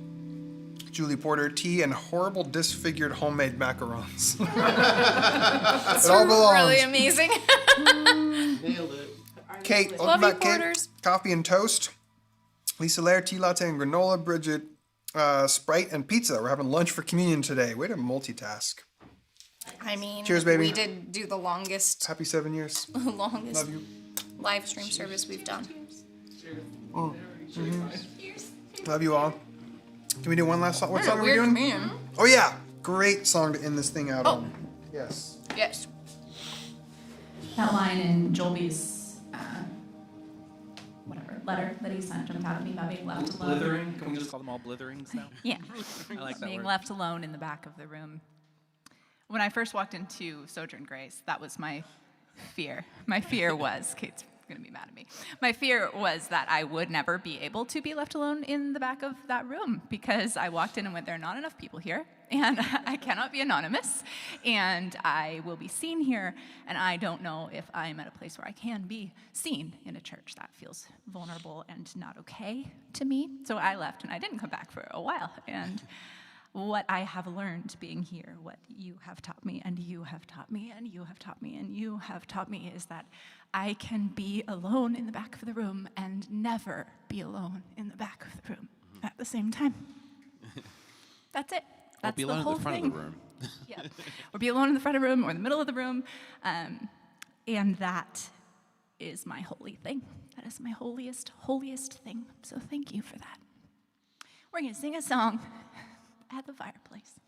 Julie Porter tea and horrible disfigured homemade macarons. That's It all belongs. really amazing. Nailed it. Kate, welcome back, Kate. Coffee and toast. Lisa Lair, tea latte and granola. Bridget, Sprite and pizza. We're having lunch for communion today. Way to multitask. I mean, Cheers, baby. we did do the longest Happy 7 years. longest Love you. live stream service we've done. Love you all. Can we do one last song? What What a song are we weird doing? command. Oh yeah, great song to end this thing out Oh. on. Yes. Yes. That line in Jolby's letter that he sent him about being left alone. Blithering? Can we just call them all blitherings now? Yeah. I like that Being word. left alone in the back of the room. When I first walked into Sojourn Grace, that was my fear. My fear was, Kate's gonna be mad at me. My fear was that I would never be able to be left alone in the back of that room because I walked in and went, there are not enough people here, and I cannot be anonymous, and I will be seen here, and I don't know if I'm at a place where I can be seen in a church. That feels vulnerable and not okay to me. So I left, and I didn't come back for a while, and what I have learned being here, what you have taught me, and you have taught me, and you have taught me, and you have taught me, is that I can be alone in the back of the room and never be alone in the back of the room at the same time. That's it. That's be the alone whole at the front thing. of the room. Yeah. Or be alone in the front of the room or in the middle of the room. And that is my holy thing. That is my holiest thing. So thank you for that. We're going to sing a song at the fireplace.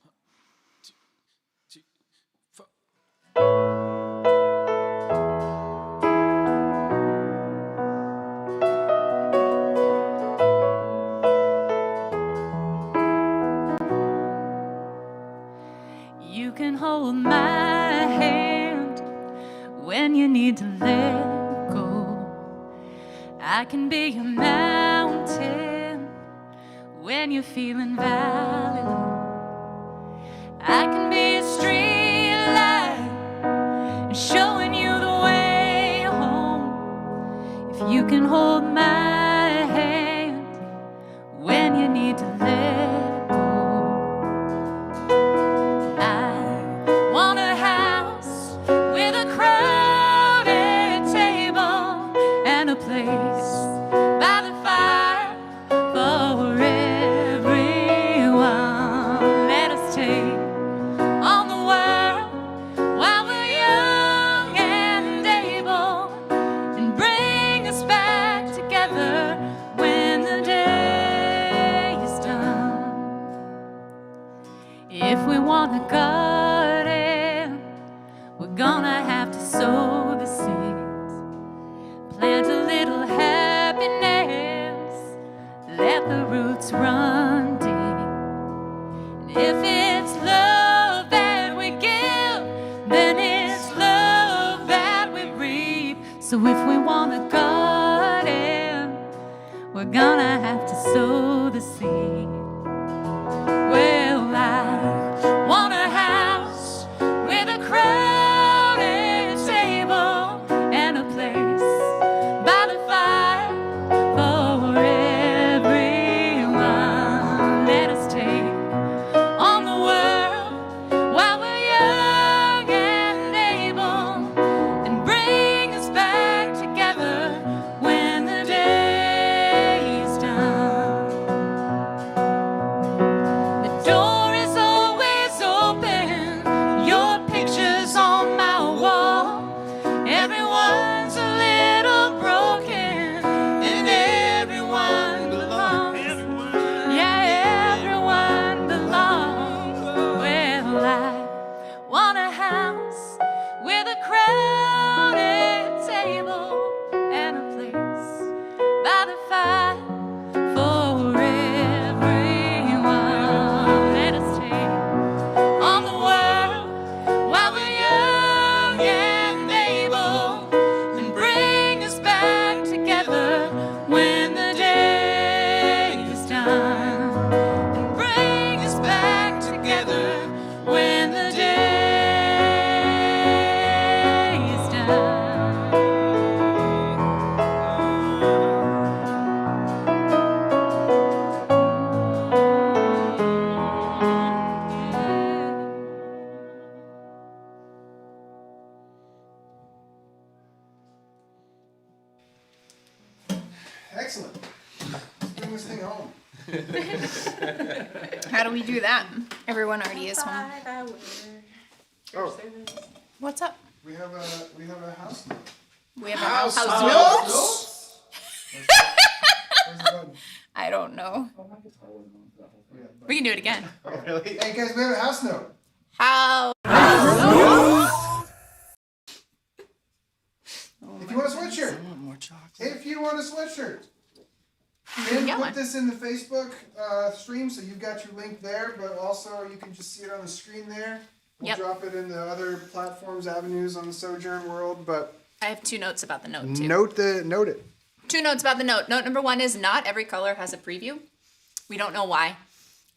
You can hold my hand when you need to let go. I can be your mountain when you're feeling valley low. I can be a street light showing you the way home. If you can hold my hand when you need to let go. I want a house with a crowded table and a place by the fire for everyone. Let us take on the world while we're young and able, and bring us back together when the day is done. If we want a garden, we're gonna have to sow the seeds, plant a little happiness, let the roots run deep. And if it's love that we give, then it's love that we reap. So if we want a garden, we're gonna have to sow the seed. Well, I want a house with a crowded table and a place by the fire for everyone. Let us take on the world while we're young and able, and bring us back together when the day is done. Excellent. Let's bring this thing home. How do we do that? Everyone already is home. Oh, What's up? we have a house note. We have a house notes? Where's the button? I don't know. We can do it again. Oh, really? Hey guys, we have a house note. How? If you want a sweatshirt. If you want a sweatshirt. Finn put this in the Facebook stream, so you've got your link there, but also you can just see it on the screen there. We'll drop it in the other platforms, avenues on the Sojourn world, but I have 2 notes about the note too. note it. 2 notes about the note. Note number 1 is not every color has a preview. We don't know why.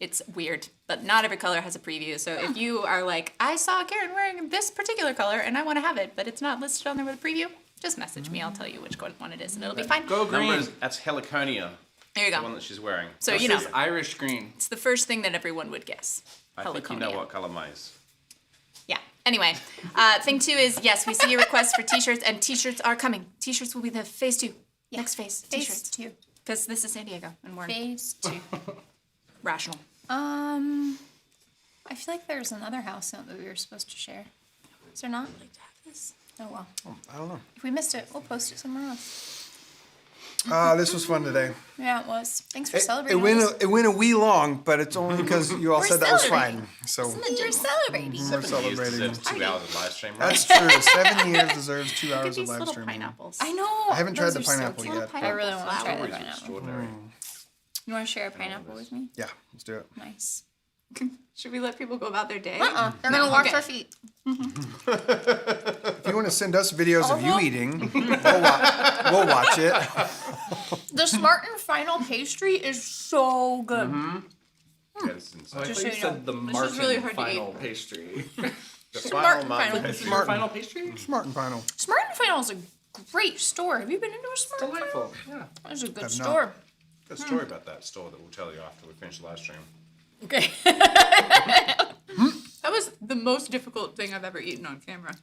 It's weird, but not every color has a preview. So if you are like, I saw Karen wearing this particular color and I want to have it, but it's not listed on there with a preview, just message me. I'll tell you which one it is, and it'll be fine. Go green. Numbers, that's Heliconia. There you go. The one that she's wearing. So This you know, is Irish green. it's the first thing that everyone would guess. I think you know Heliconia. what color mine is. Yeah. Anyway, thing 2 is yes, we see your requests for t-shirts, and t-shirts are coming. T-shirts will be the phase 2. Yeah. Next phase. Phase T-shirts. 2. Because this is San Diego, and we're Phase 2. rational. I feel like there's another house note that we were supposed to share. Is there not? I'd like to have this. Oh well. I don't know. If we missed it, we'll post it somewhere else. This was fun today. Yeah, it was. Thanks for It celebrating. went a wee long, but it's only because you all We're said that was celebrating. fine. So You're celebrating. we're celebrating. Deserves 2 hours of live stream, right? That's true. 7 years deserves 2 Look at hours of these live little streaming. pineapples. I know. I haven't tried Those the are so pineapple cute. yet. I really want to try the Strawberries are pineapple. extraordinary. You want to share a pineapple with me? Yeah, let's do it. Nice. Should we let people go about their day? They're gonna wash Okay. their feet. If you want to send us videos of you eating, we'll watch it. The Smart and Final pastry is so good. Yeah, it's insane. I Just thought so you you said the is Martin really hard to final pastry. The Smart final Final. Martin Is it your final pastry? Smart and Final. Smart and Final is a great store. Have you been into a Smart and Final? Delightful. Yeah. It's a good I've not. store. Good story about that store that we'll tell you after we finish the live stream. Okay. That was the most difficult thing I've ever eaten on camera.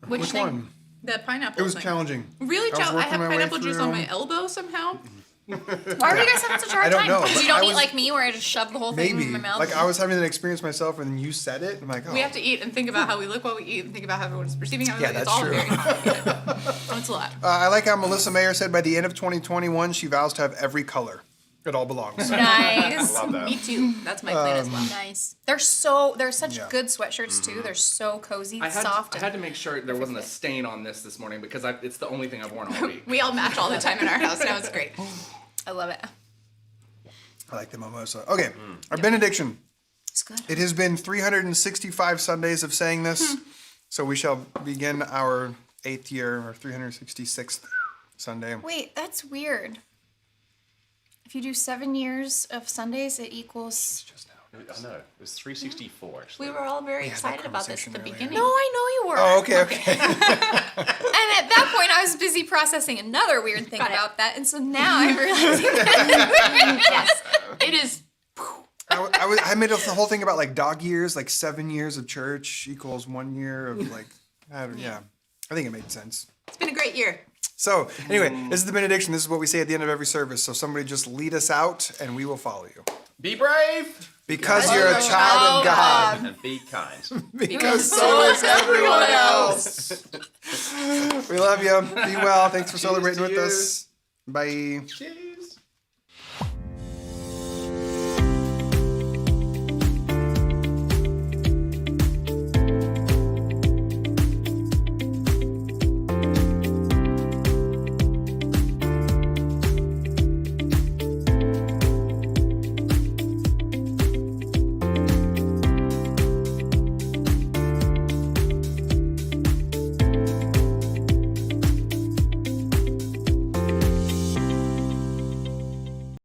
Which thing? one? The pineapple It was thing. challenging. Really I was challenging. I working have my way pineapple juice on through. my elbow somehow. Why are you guys having such a hard I don't time? know, Because but you don't I eat was- like me, where I just shove the whole thing Maybe. in my mouth. Like I was having that experience myself, and then you said it. I'm like, oh. We have to eat and think about how we look while we eat and think about how everyone's perceiving how we Yeah, look. It's that's all true. very complicated. It's a lot. I like how Melissa Mayer said by the end of 2021, she vows to have every color. It all belongs. Nice. Love that. Me too. That's my plan as well. Nice. They're such Yeah. good sweatshirts too. They're so cozy, I soft. had to make sure there wasn't a stain on this morning because it's the only thing I've worn all week. We all match all the time in our house. Now it's great. I love it. I like the mimosa. Okay, our benediction. It's good. It has been 365 Sundays of saying this, so we shall begin our 8th year, or 366th Sunday. Wait, that's weird. If you do 7 years of Sundays, it equals. I know. It was 364, actually. We were all very We had that excited about this at the conversation beginning. No, I know you were. Oh, okay. And at that point, I was busy processing another weird thing about that, and so now I'm realizing that. Yes, it is. I made the whole thing about like dog years, like 7 years of church equals 1 year of like, I think it made sense. It's been a great year. So anyway, this is the benediction. This is what we say at the end of every service. So somebody just lead us out and we will follow you. Be brave! Because you're a child of God. And be kind. Because so is everyone else. We love you. Be well. Thanks for celebrating with us. Bye. Cheers.